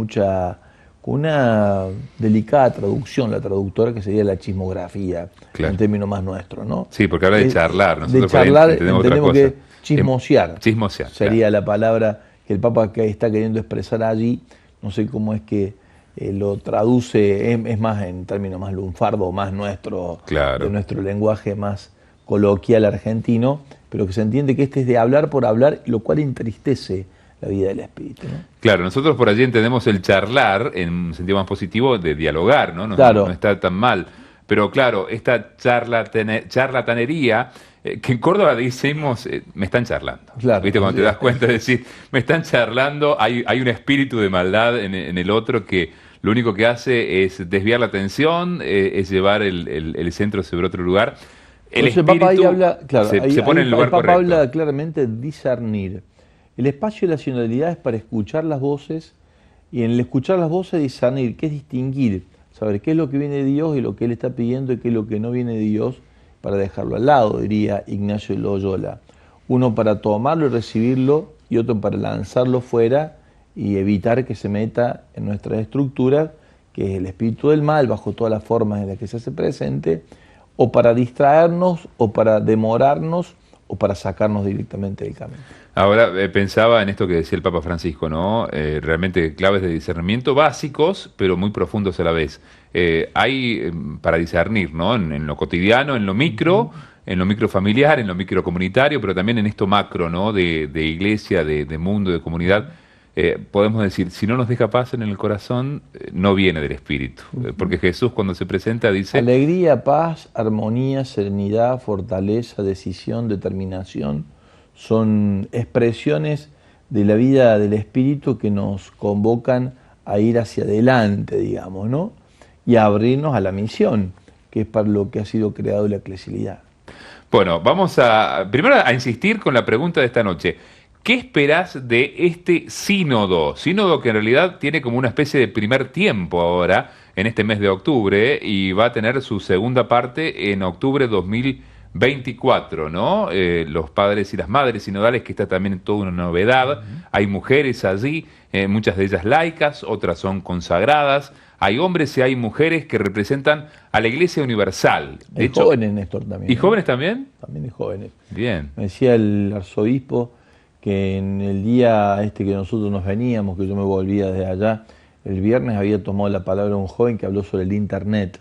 una delicada traducción, la traductora, que sería la chismografía, en términos más nuestros, ¿no? Sí, porque habla de charlar. Nosotros de charlar entendemos que chismosear. Chismosear. Sería la palabra que el Papa está queriendo expresar allí. No sé cómo es que lo traduce, es más en términos más lunfardo, más de nuestro lenguaje más coloquial argentino, pero que se entiende que este es de hablar por hablar, lo cual entristece la vida del espíritu, ¿no? Claro, nosotros por allí entendemos el charlar en un sentido más positivo de dialogar, ¿no? No está tan mal. Pero claro, esta charlatanería, que en Córdoba decimos, me están charlando. Claro, ¿viste? Cuando te das cuenta de decir, me están charlando, hay un espíritu de maldad en el otro que lo único que hace es desviar la atención, es llevar el centro sobre otro lugar. El espíritu Papa ahí habla, se pone en el lugar correcto. El Papa habla claramente de discernir. El espacio de la sinodalidad es para escuchar las voces, y en el escuchar las voces discernir, que es distinguir, saber qué es lo que viene de Dios y lo que Él está pidiendo y qué es lo que no viene de Dios, para dejarlo al lado, diría Ignacio de Loyola. Uno para tomarlo y recibirlo, y otro para lanzarlo fuera y evitar que se meta en nuestras estructuras, que es el espíritu del mal, bajo todas las formas en las que se hace presente, o para distraernos, o para demorarnos, o para sacarnos directamente del camino. Ahora pensaba en esto que decía el Papa Francisco, ¿no? Realmente claves de discernimiento básicos, pero muy profundos a la vez. Hay para discernir, ¿no? En lo cotidiano, en lo micro familiar, en lo micro comunitario, pero también en esto macro, ¿no? De iglesia, de mundo, de comunidad. Podemos decir, si no nos deja paz en el corazón, no viene del Espíritu. Porque Jesús cuando se presenta dice... Alegría, paz, armonía, serenidad, fortaleza, decisión, determinación, son expresiones de la vida del Espíritu que nos convocan a ir hacia adelante, digamos, ¿no? Y a abrirnos a la misión, que es para lo que ha sido creado la eclesialidad. Bueno, vamos primero a insistir con la pregunta de esta noche. ¿Qué esperás de este sínodo? Sínodo que en realidad tiene como una especie de primer tiempo ahora, en este mes de octubre, y va a tener su segunda parte en octubre 2021. 24, ¿no? Los padres y las madres sinodales, que está también toda una novedad. Hay mujeres allí, muchas de ellas laicas, otras son consagradas. Hay hombres y hay mujeres que representan a la Iglesia Universal. De hecho, jóvenes, Néstor, también. ¿Y jóvenes también? También hay jóvenes. Bien. Me decía el arzobispo que en el día que nosotros nos veníamos, que yo me volvía de allá, el viernes había tomado la palabra un joven que habló sobre el Internet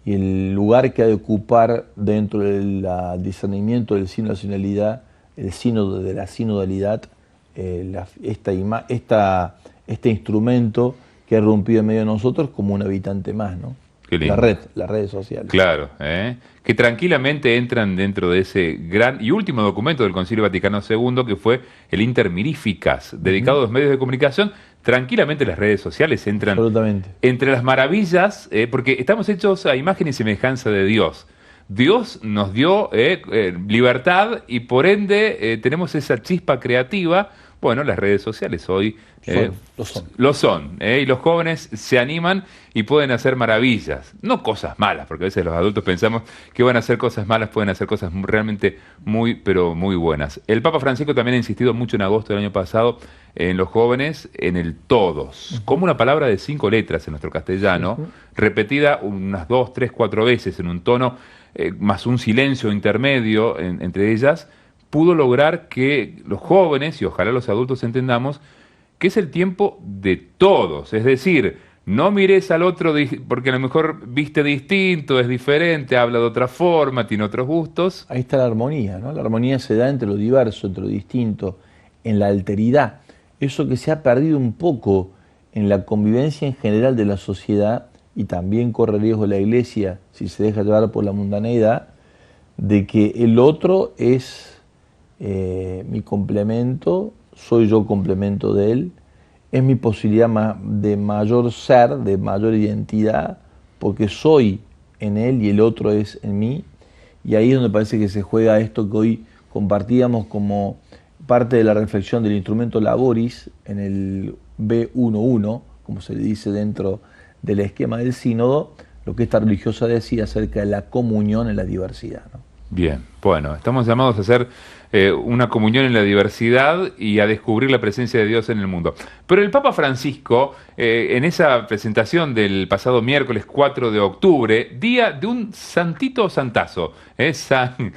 y el lugar que ha de ocupar dentro del discernimiento del sínodo de la sinodalidad, el sínodo de la sinodalidad, este instrumento que ha irrumpido en medio de nosotros como un habitante más, ¿no? Qué lindo. Las redes sociales. Claro, que tranquilamente entran dentro de ese gran y último documento del Concilio Vaticano II, que fue el Inter Mirificas, dedicado a los medios de comunicación. Tranquilamente las redes sociales entran entre las maravillas, porque estamos hechos a imagen y semejanza de Dios. Dios nos dio libertad y por ende tenemos esa chispa creativa. Bueno, las redes sociales hoy lo son. Y los jóvenes se animan y pueden hacer maravillas. No cosas malas, porque a veces los adultos pensamos que van a hacer cosas malas, pueden hacer cosas realmente muy, pero muy buenas. El Papa Francisco también ha insistido mucho en agosto del año pasado en los jóvenes, en el todos, como una palabra de 5 letras en nuestro castellano, repetida unas 2, 3, 4 veces en un tono, más un silencio intermedio entre ellas, pudo lograr que los jóvenes, y ojalá los adultos entendamos, que es el tiempo de todos. Es decir, no mires al otro porque a lo mejor viste distinto, es diferente, habla de otra forma, tiene otros gustos. Ahí está la armonía, ¿no? La armonía se da entre lo diverso, entre lo distinto, en la alteridad. Eso que se ha perdido un poco en la convivencia en general de la sociedad, y también corre riesgo la Iglesia, si se deja llevar por la mundaneidad, de que el otro es mi complemento, soy yo complemento de él, es mi posibilidad de mayor ser, de mayor identidad, porque soy en él y el otro es en mí. Y ahí es donde parece que se juega esto que hoy compartíamos como parte de la reflexión del instrumento Laboris en el B11, como se le dice dentro del esquema del sínodo, lo que esta religiosa decía acerca de la comunión en la diversidad, ¿no? Bien, bueno, estamos llamados a hacer una comunión en la diversidad y a descubrir la presencia de Dios en el mundo. Pero el Papa Francisco, en esa presentación del pasado miércoles 4 de octubre, día de un santito santazo, San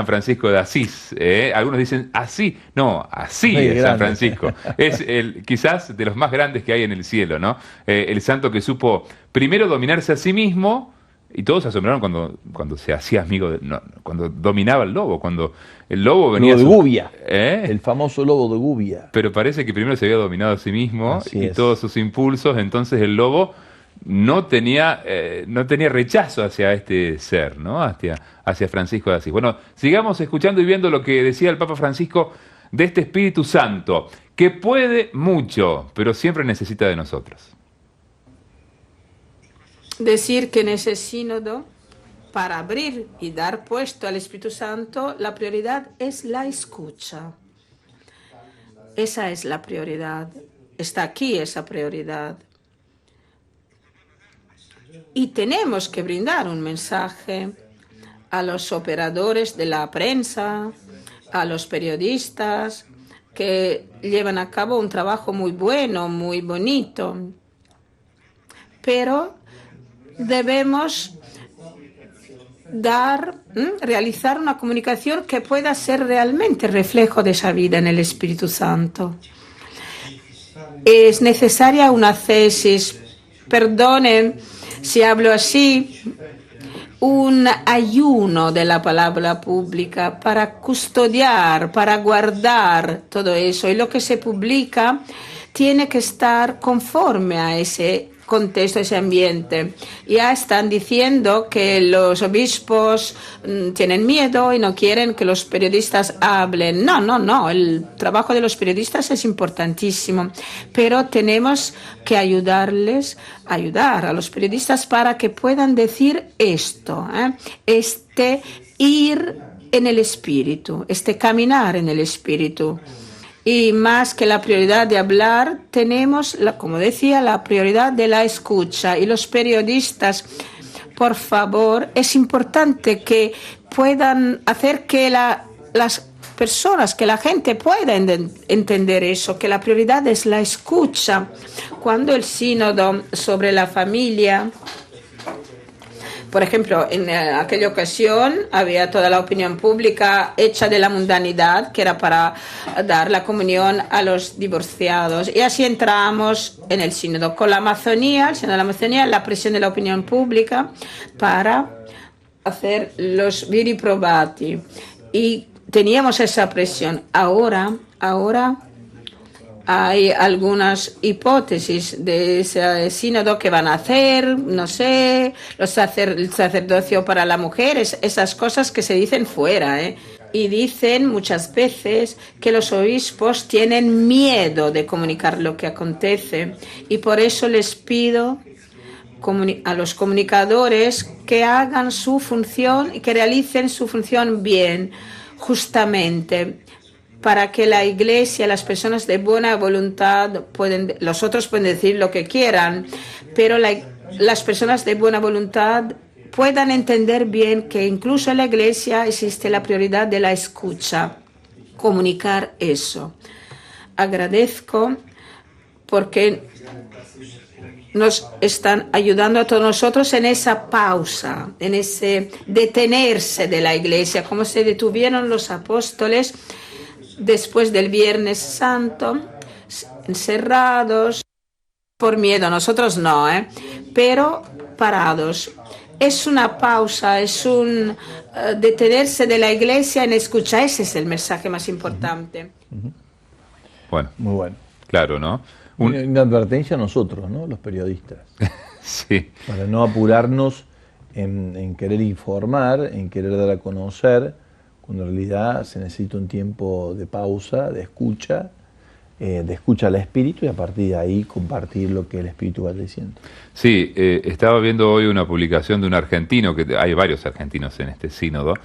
Francisco de Asís. Algunos dicen así, no, así es grande. San Francisco. Es quizás de los más grandes que hay en el cielo, ¿no? El santo que supo primero dominarse a sí mismo. Y todos se asombraron cuando se hacía amigo, cuando dominaba el lobo, cuando el lobo venía... Lobo de Gubia, el famoso lobo de Gubia. Pero parece que primero se había dominado a sí mismo y todos sus impulsos, entonces el lobo no tenía rechazo hacia este ser, ¿no? Hacia Francisco de Asís. Bueno, sigamos escuchando y viendo lo que decía el Papa Francisco de este Espíritu Santo, que puede mucho, pero siempre necesita de nosotros. Decir que en ese sínodo, para abrir y dar puesto al Espíritu Santo, la prioridad es la escucha. Esa es la prioridad. Está aquí esa prioridad. Y tenemos que brindar un mensaje a los operadores de la prensa, a los periodistas, que llevan a cabo un trabajo muy bueno, muy bonito. Pero debemos realizar una comunicación que pueda ser realmente reflejo de esa vida en el Espíritu Santo. Es necesaria una tesis, perdonen si hablo así, un ayuno de la palabra pública para custodiar, para guardar todo eso. Y lo que se publica tiene que estar conforme a ese contexto, ese ambiente. Ya están diciendo que los obispos tienen miedo y no quieren que los periodistas hablen. No. El trabajo de los periodistas es importantísimo, pero tenemos que ayudar a los periodistas para que puedan decir esto, ir en el Espíritu, caminar en el Espíritu. Y más que la prioridad de hablar, tenemos, como decía, la prioridad de la escucha. Y los periodistas por favor, es importante que puedan hacer que las personas, que la gente pueda entender eso, que la prioridad es la escucha. Cuando el sínodo sobre la familia, por ejemplo, en aquella ocasión había toda la opinión pública hecha de la mundanidad, que era para dar la comunión a los divorciados. Y así entramos en el sínodo con la Amazonía, el sínodo de la Amazonía, la presión de la opinión pública para hacer los viri probati. Y teníamos esa presión. Ahora hay algunas hipótesis de ese sínodo que van a hacer, no sé, el sacerdocio para la mujer, esas cosas que se dicen fuera, ¿eh? Y dicen muchas veces que los obispos tienen miedo de comunicar lo que acontece. Y por eso les pido a los comunicadores que hagan su función y que realicen su función bien, justamente, para que la Iglesia, las personas de buena voluntad, los otros pueden decir lo que quieran, pero las personas de buena voluntad puedan entender bien que incluso en la Iglesia existe la prioridad de la escucha, comunicar eso. Agradezco porque nos están ayudando a todos nosotros en esa pausa, en ese detenerse de la Iglesia, como se detuvieron los apóstoles después del Viernes Santo, encerrados por miedo, nosotros no, pero parados. Es una pausa, es un detenerse de la Iglesia en escuchar. Ese es el mensaje más importante. Bueno, muy bueno. Claro, ¿no? Una advertencia a nosotros, ¿no? Los periodistas. Sí. Para no apurarnos en querer informar, en querer dar a conocer, cuando en realidad se necesita un tiempo de pausa, de escucha al Espíritu, y a partir de ahí compartir lo que el Espíritu va diciendo. Sí, estaba viendo hoy una publicación de un argentino, que hay varios argentinos en este sínodo.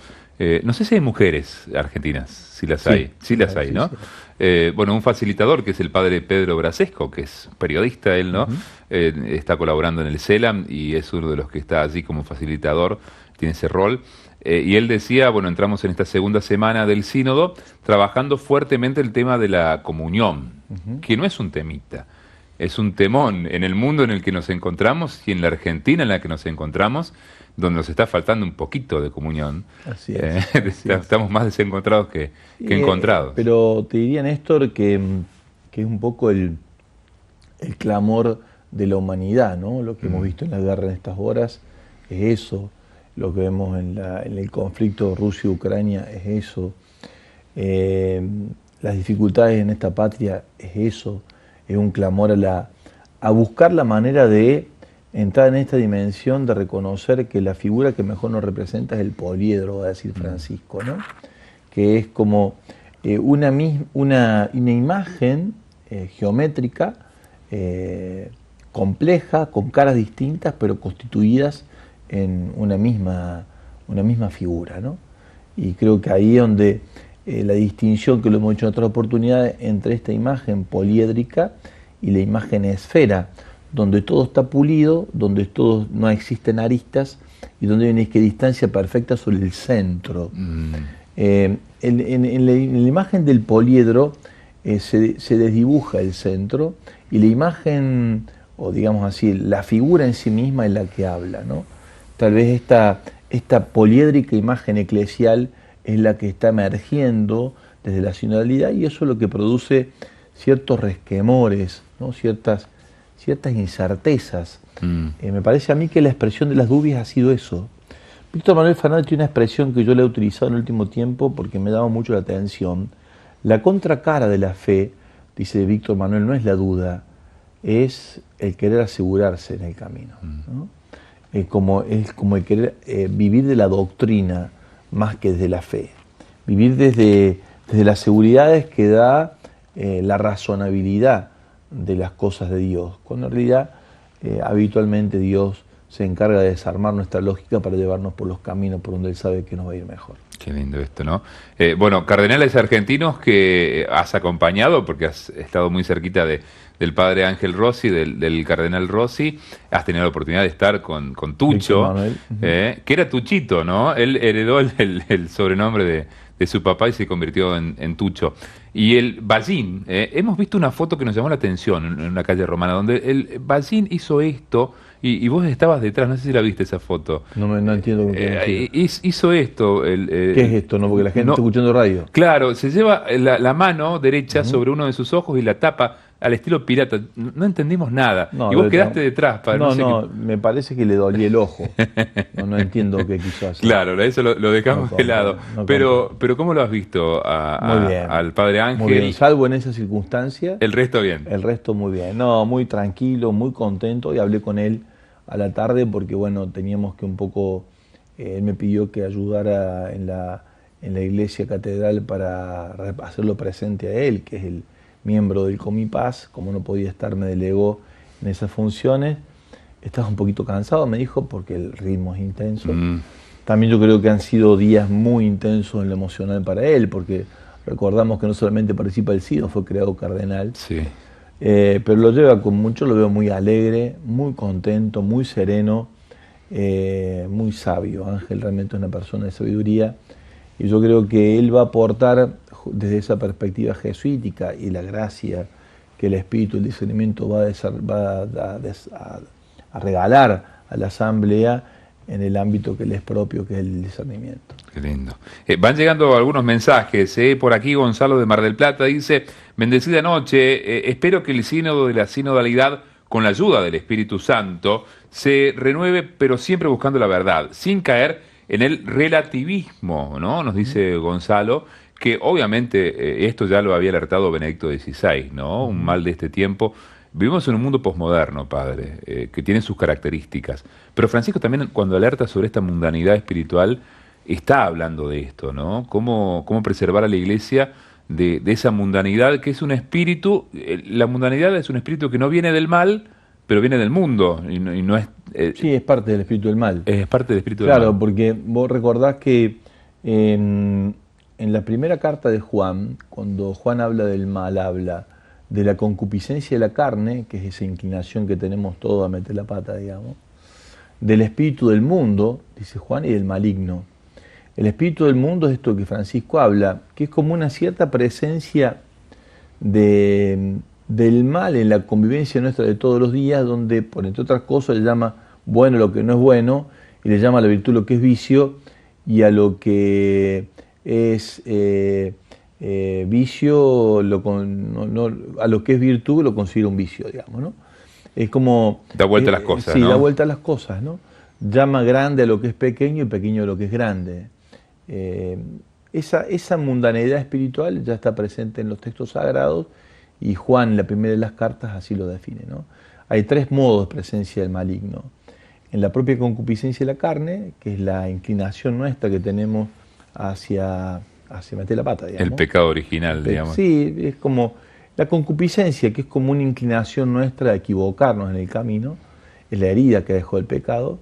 No sé si hay mujeres argentinas, si las hay. Sí las hay, ¿no? Sí. Bueno, un facilitador que es el padre Pedro Brasesco, que es periodista él, ¿no? Está colaborando en el CELAM y es uno de los que está allí como facilitador, tiene ese rol. Y él decía, bueno, entramos en esta segunda semana del sínodo trabajando fuertemente el tema de la comunión, que no es un temita, es un temón en el mundo en el que nos encontramos y en la Argentina en la que nos encontramos, donde nos está faltando un poquito de comunión. Así es. Estamos más desencontrados que encontrados. Pero te diría, Néstor, que es un poco el clamor de la humanidad, ¿no? Lo que hemos visto en la guerra en estas horas es eso. Lo que vemos en el conflicto Rusia-Ucrania es eso. Las dificultades en esta patria es eso. Es un clamor a buscar la manera de entrar en esta dimensión de reconocer que la figura que mejor nos representa es el poliedro, va a decir Francisco, ¿no? Que es como una imagen geométrica, compleja, con caras distintas, pero constituidas en una misma figura, ¿no? Y creo que ahí es donde la distinción, que lo hemos hecho en otras oportunidades, entre esta imagen poliédrica y la imagen esfera, donde todo está pulido, donde no existen aristas y donde hay una equidistancia perfecta sobre el centro. En la imagen del poliedro se desdibuja el centro y la imagen, o digamos así, la figura en sí misma es la que habla, ¿no? Tal vez esta poliédrica imagen eclesial es la que está emergiendo desde la sinodalidad, y eso es lo que produce ciertos resquemores, ¿no? ciertas incertezas. Me parece a mí que la expresión de las dudas ha sido eso. Víctor Manuel Fernández tiene una expresión que yo le he utilizado en el último tiempo porque me daba mucho la atención. La contracara de la fe, dice Víctor Manuel, no es la duda, es el querer asegurarse en el camino, ¿no? Es como el querer vivir de la doctrina más que desde la fe. Vivir desde las seguridades que da la razonabilidad de las cosas de Dios, cuando en realidad habitualmente Dios se encarga de desarmar nuestra lógica para llevarnos por los caminos por donde Él sabe que nos va a ir mejor. Qué lindo esto, ¿no? Bueno, cardenales argentinos que has acompañado, porque has estado muy cerquita de del padre Ángel Rossi, del cardenal Rossi. Has tenido la oportunidad de estar con Tucho, que era Tuchito, ¿no? Él heredó el sobrenombre de su papá y se convirtió en Tucho. Y el Ballín, hemos visto una foto que nos llamó la atención en una calle romana, donde el Ballín hizo esto, y vos estabas detrás, no sé si la viste esa foto. No entiendo. Hizo esto. ¿Qué es esto? No, porque la gente está escuchando radio. Claro, se lleva la mano derecha sobre uno de sus ojos y la tapa al estilo pirata. No entendimos nada. Y vos quedaste detrás. Me parece que le dolía el ojo. No entiendo qué quiso hacer. Claro, eso lo dejamos de lado. Pero ¿cómo lo has visto muy bien, al padre Ángel? Muy bien, salvo en esa circunstancia. El resto bien. El resto muy bien. No, muy tranquilo, muy contento, y hablé con él a la tarde porque, bueno, teníamos que un poco... él me pidió que ayudara en la iglesia catedral para hacerlo presente a él, que es el miembro del Comipaz. Como no podía estar, me delegó en esas funciones. Estás un poquito cansado, me dijo, porque el ritmo es intenso. También yo creo que han sido días muy intensos en lo emocional para él, porque recordamos que no solamente participa del SIDO, fue creado cardenal. Sí. Pero lo lleva con mucho, lo veo muy alegre, muy contento, muy sereno, muy sabio. Ángel realmente es una persona de sabiduría, y yo creo que él va a aportar desde esa perspectiva jesuítica y la gracia que el Espíritu, el discernimiento va a regalar a la Asamblea en el ámbito que le es propio, que es el discernimiento. Qué lindo. Van llegando algunos mensajes. Por aquí Gonzalo de Mar del Plata dice: bendecida noche, espero que el sínodo de la sinodalidad, con la ayuda del Espíritu Santo, se renueve, pero siempre buscando la verdad, sin caer en el relativismo, ¿no? Nos dice Gonzalo, que obviamente esto ya lo había alertado Benedicto XVI, ¿no? Un mal de este tiempo. Vivimos en un mundo posmoderno, padre, que tiene sus características. Pero Francisco también, cuando alerta sobre esta mundanidad espiritual, está hablando de esto, ¿no? Cómo preservar a la Iglesia de esa mundanidad, que es un espíritu. La mundanidad es un espíritu que no viene del mal, pero viene del mundo. Y no es, sí, es parte del espíritu del mal. Es parte del espíritu del mal. Claro, porque vos recordás que en la primera carta de Juan, cuando Juan habla del mal, habla de la concupiscencia de la carne, que es esa inclinación que tenemos todos a meter la pata, digamos, del espíritu del mundo, dice Juan, y del maligno. El espíritu del mundo es esto que Francisco habla, que es como una cierta presencia del mal en la convivencia nuestra de todos los días, donde, por entre otras cosas, le llama bueno lo que no es bueno, y le llama a la virtud lo que es vicio, y a lo que es vicio, a lo que es virtud lo considera un vicio, digamos, ¿no? Es como... Da vuelta a las cosas, sí, ¿no? Da vuelta a las cosas, ¿no? Llama grande a lo que es pequeño y pequeño a lo que es grande. Esa mundanidad espiritual ya está presente en los textos sagrados, y Juan, en la primera de las cartas, así lo define, ¿no? Hay tres modos de presencia del maligno. En la propia concupiscencia de la carne, que es la inclinación nuestra que tenemos hacia meter la pata, digamos. El pecado original, digamos. Sí, es como la concupiscencia, que es como una inclinación nuestra a equivocarnos en el camino, es la herida que dejó el pecado.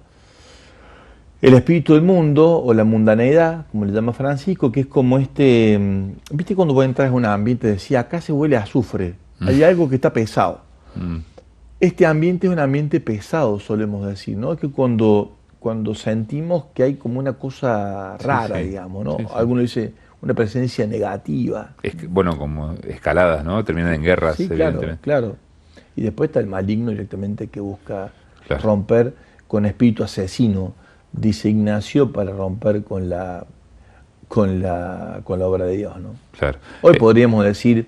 El espíritu del mundo, o la mundaneidad, como le llama Francisco, que es como ¿viste cuando vos entras en un ambiente, decía, acá se huele a azufre, hay algo que está pesado? Este ambiente es un ambiente pesado, solemos decir, ¿no? Que cuando sentimos que hay como una cosa rara, sí, digamos, ¿no? Sí, sí. Alguno dice una presencia negativa. Bueno, como escaladas, ¿no? Terminan en guerras, sí, evidentemente. Claro. Y después está el maligno directamente, que busca romper con espíritu asesino, dice Ignacio, para romper con la obra de Dios, ¿no? Claro. Hoy podríamos decir,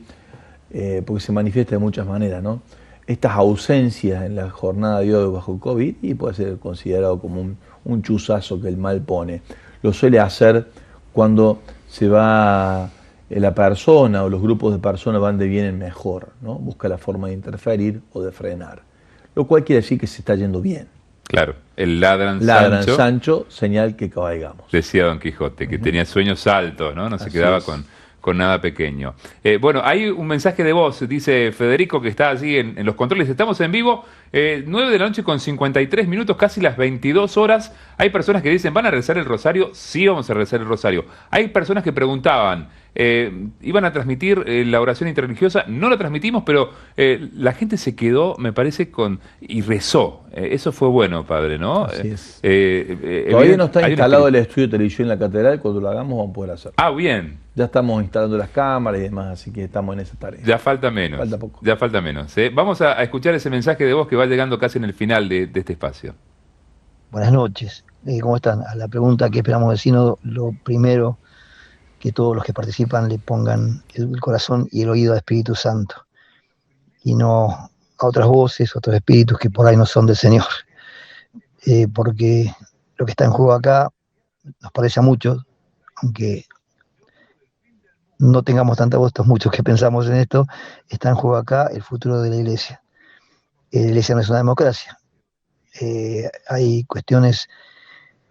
porque se manifiesta de muchas maneras, ¿no? Estas ausencias en la jornada de hoy bajo COVID, y puede ser considerado como un chuzazo que el mal pone. Lo suele hacer cuando se va la persona o los grupos de personas van de bien en mejor, ¿no? Busca la forma de interferir o de frenar, lo cual quiere decir que se está yendo bien. Claro, el ladran Sancho, señal que cabalgamos. Decía Don Quijote, que tenía sueños altos, ¿no? No se quedaba con nada pequeño. Bueno, hay un mensaje de voz, dice Federico, que está allí en los controles. Estamos en vivo 9 de la noche con 53 minutos, casi las 22 horas. Hay personas que dicen, ¿van a rezar el rosario? Sí, vamos a rezar el rosario. Hay personas que preguntaban, ¿iban a transmitir la oración interreligiosa? No la transmitimos, pero la gente se quedó, me parece, y rezó. Eso fue bueno, padre, ¿no? Así es. Todavía no está hay instalado el estudio de televisión en la catedral. Cuando lo hagamos vamos a poder hacerlo. Ah, bien. Ya estamos instalando las cámaras y demás, así que estamos en esa tarea. Ya falta menos. Falta poco. Ya falta menos. Vamos a escuchar ese mensaje de voz que va llegando casi en el final de este espacio. Buenas noches. ¿Cómo están? A la pregunta que esperamos del sínodo, lo primero, que todos los que participan le pongan el corazón y el oído al Espíritu Santo, y no a otras voces, otros espíritus que por ahí no son del Señor. Porque lo que está en juego acá nos parece a muchos, aunque no tengamos tanta voz, muchos que pensamos en esto, está en juego acá el futuro de la Iglesia. La Iglesia no es una democracia. Hay cuestiones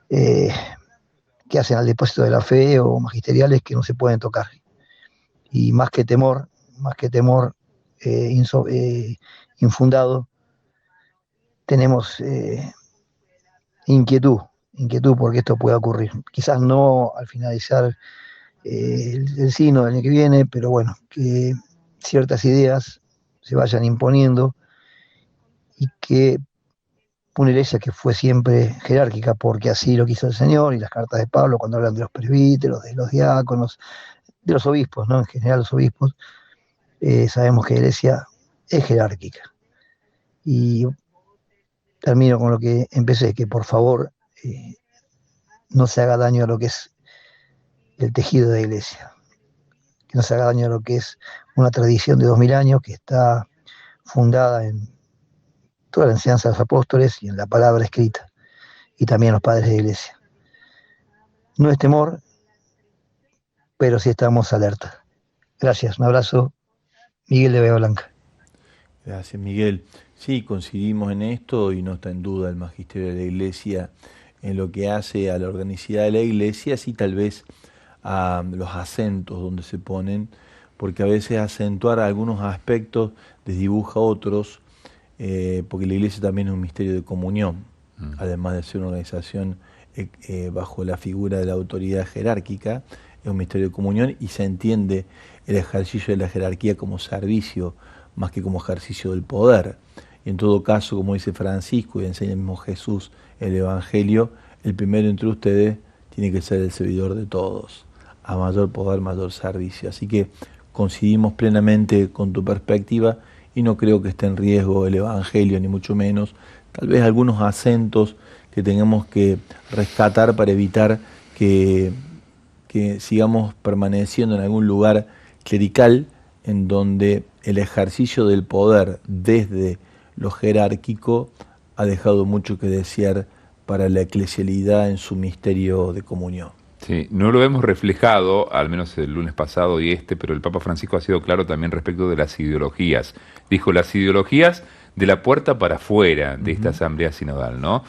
que hacen al depósito de la fe o magisteriales que no se pueden tocar. Y más que temor infundado, tenemos inquietud porque esto pueda ocurrir. Quizás no al finalizar el sínodo del año que viene, pero bueno, que ciertas ideas se vayan imponiendo y que una iglesia que fue siempre jerárquica, porque así lo quiso el Señor, y las cartas de Pablo cuando hablan de los presbíteros, de los diáconos, de los obispos, ¿no? En general los obispos, sabemos que la iglesia es jerárquica. Y termino con lo que empecé, que por favor no se haga daño a lo que es el tejido de la iglesia, que no se haga daño a lo que es una tradición de 2000 años que está fundada en toda la enseñanza de los apóstoles y en la palabra escrita, y también los padres de la iglesia. No es temor, pero sí estamos alerta. Gracias, un abrazo, Miguel de Bahía Blanca. Gracias, Miguel. Sí, coincidimos en esto y no está en duda el magisterio de la Iglesia en lo que hace a la organicidad de la Iglesia, sí tal vez a los acentos donde se ponen, porque a veces acentuar algunos aspectos desdibuja otros, porque la Iglesia también es un misterio de comunión, además de ser una organización bajo la figura de la autoridad jerárquica, es un misterio de comunión y se entiende el ejercicio de la jerarquía como servicio más que como ejercicio del poder. Y en todo caso, como dice Francisco y enseña el mismo Jesús el Evangelio, el primero entre ustedes tiene que ser el servidor de todos. A mayor poder, mayor servicio. Así que coincidimos plenamente con tu perspectiva y no creo que esté en riesgo el Evangelio, ni mucho menos. Tal vez algunos acentos que tengamos que rescatar para evitar que sigamos permaneciendo en algún lugar clerical en donde el ejercicio del poder desde lo jerárquico ha dejado mucho que desear para la eclesialidad en su misterio de comunión. Sí, no lo hemos reflejado, al menos el lunes pasado y pero el Papa Francisco ha sido claro también respecto de las ideologías. Dijo, las ideologías de la puerta para afuera de esta asamblea sinodal, ¿no?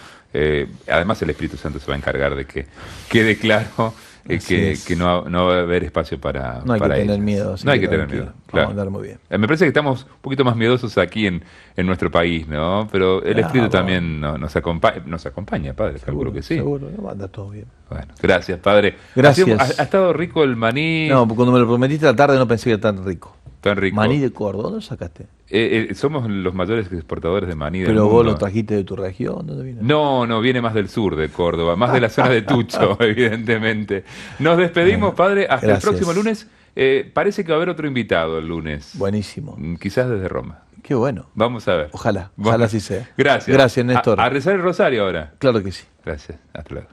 Además el Espíritu Santo se va a encargar de que quede claro que no va a haber espacio para no hay que tener ellos. Miedo. No hay que tener miedo, claro. Vamos a andar muy bien. Me parece que estamos un poquito más miedosos aquí en nuestro país, ¿no? Pero el Espíritu también nos acompaña, padre, seguro que sí. Seguro, no va a andar todo bien. Bueno, gracias, padre. Gracias. ¿Ha estado rico el maní? No, cuando me lo prometiste a la tarde no pensé que era tan rico. Tan rico. Maní de Córdoba, ¿dónde lo sacaste? Somos los mayores exportadores de maní del ¿Pero mundo. vos lo trajiste de tu región? ¿Dónde viene? No, viene más del sur de Córdoba, más de la zona de Tucho, evidentemente. Nos despedimos, padre, hasta gracias. El próximo lunes. Parece que va a haber otro invitado el lunes. Buenísimo. Quizás desde Roma. Qué bueno. Vamos a ver. Ojalá Bueno, así sea. Gracias. Gracias, Néstor. A rezar el rosario ahora. Claro que sí. Gracias. Hasta luego.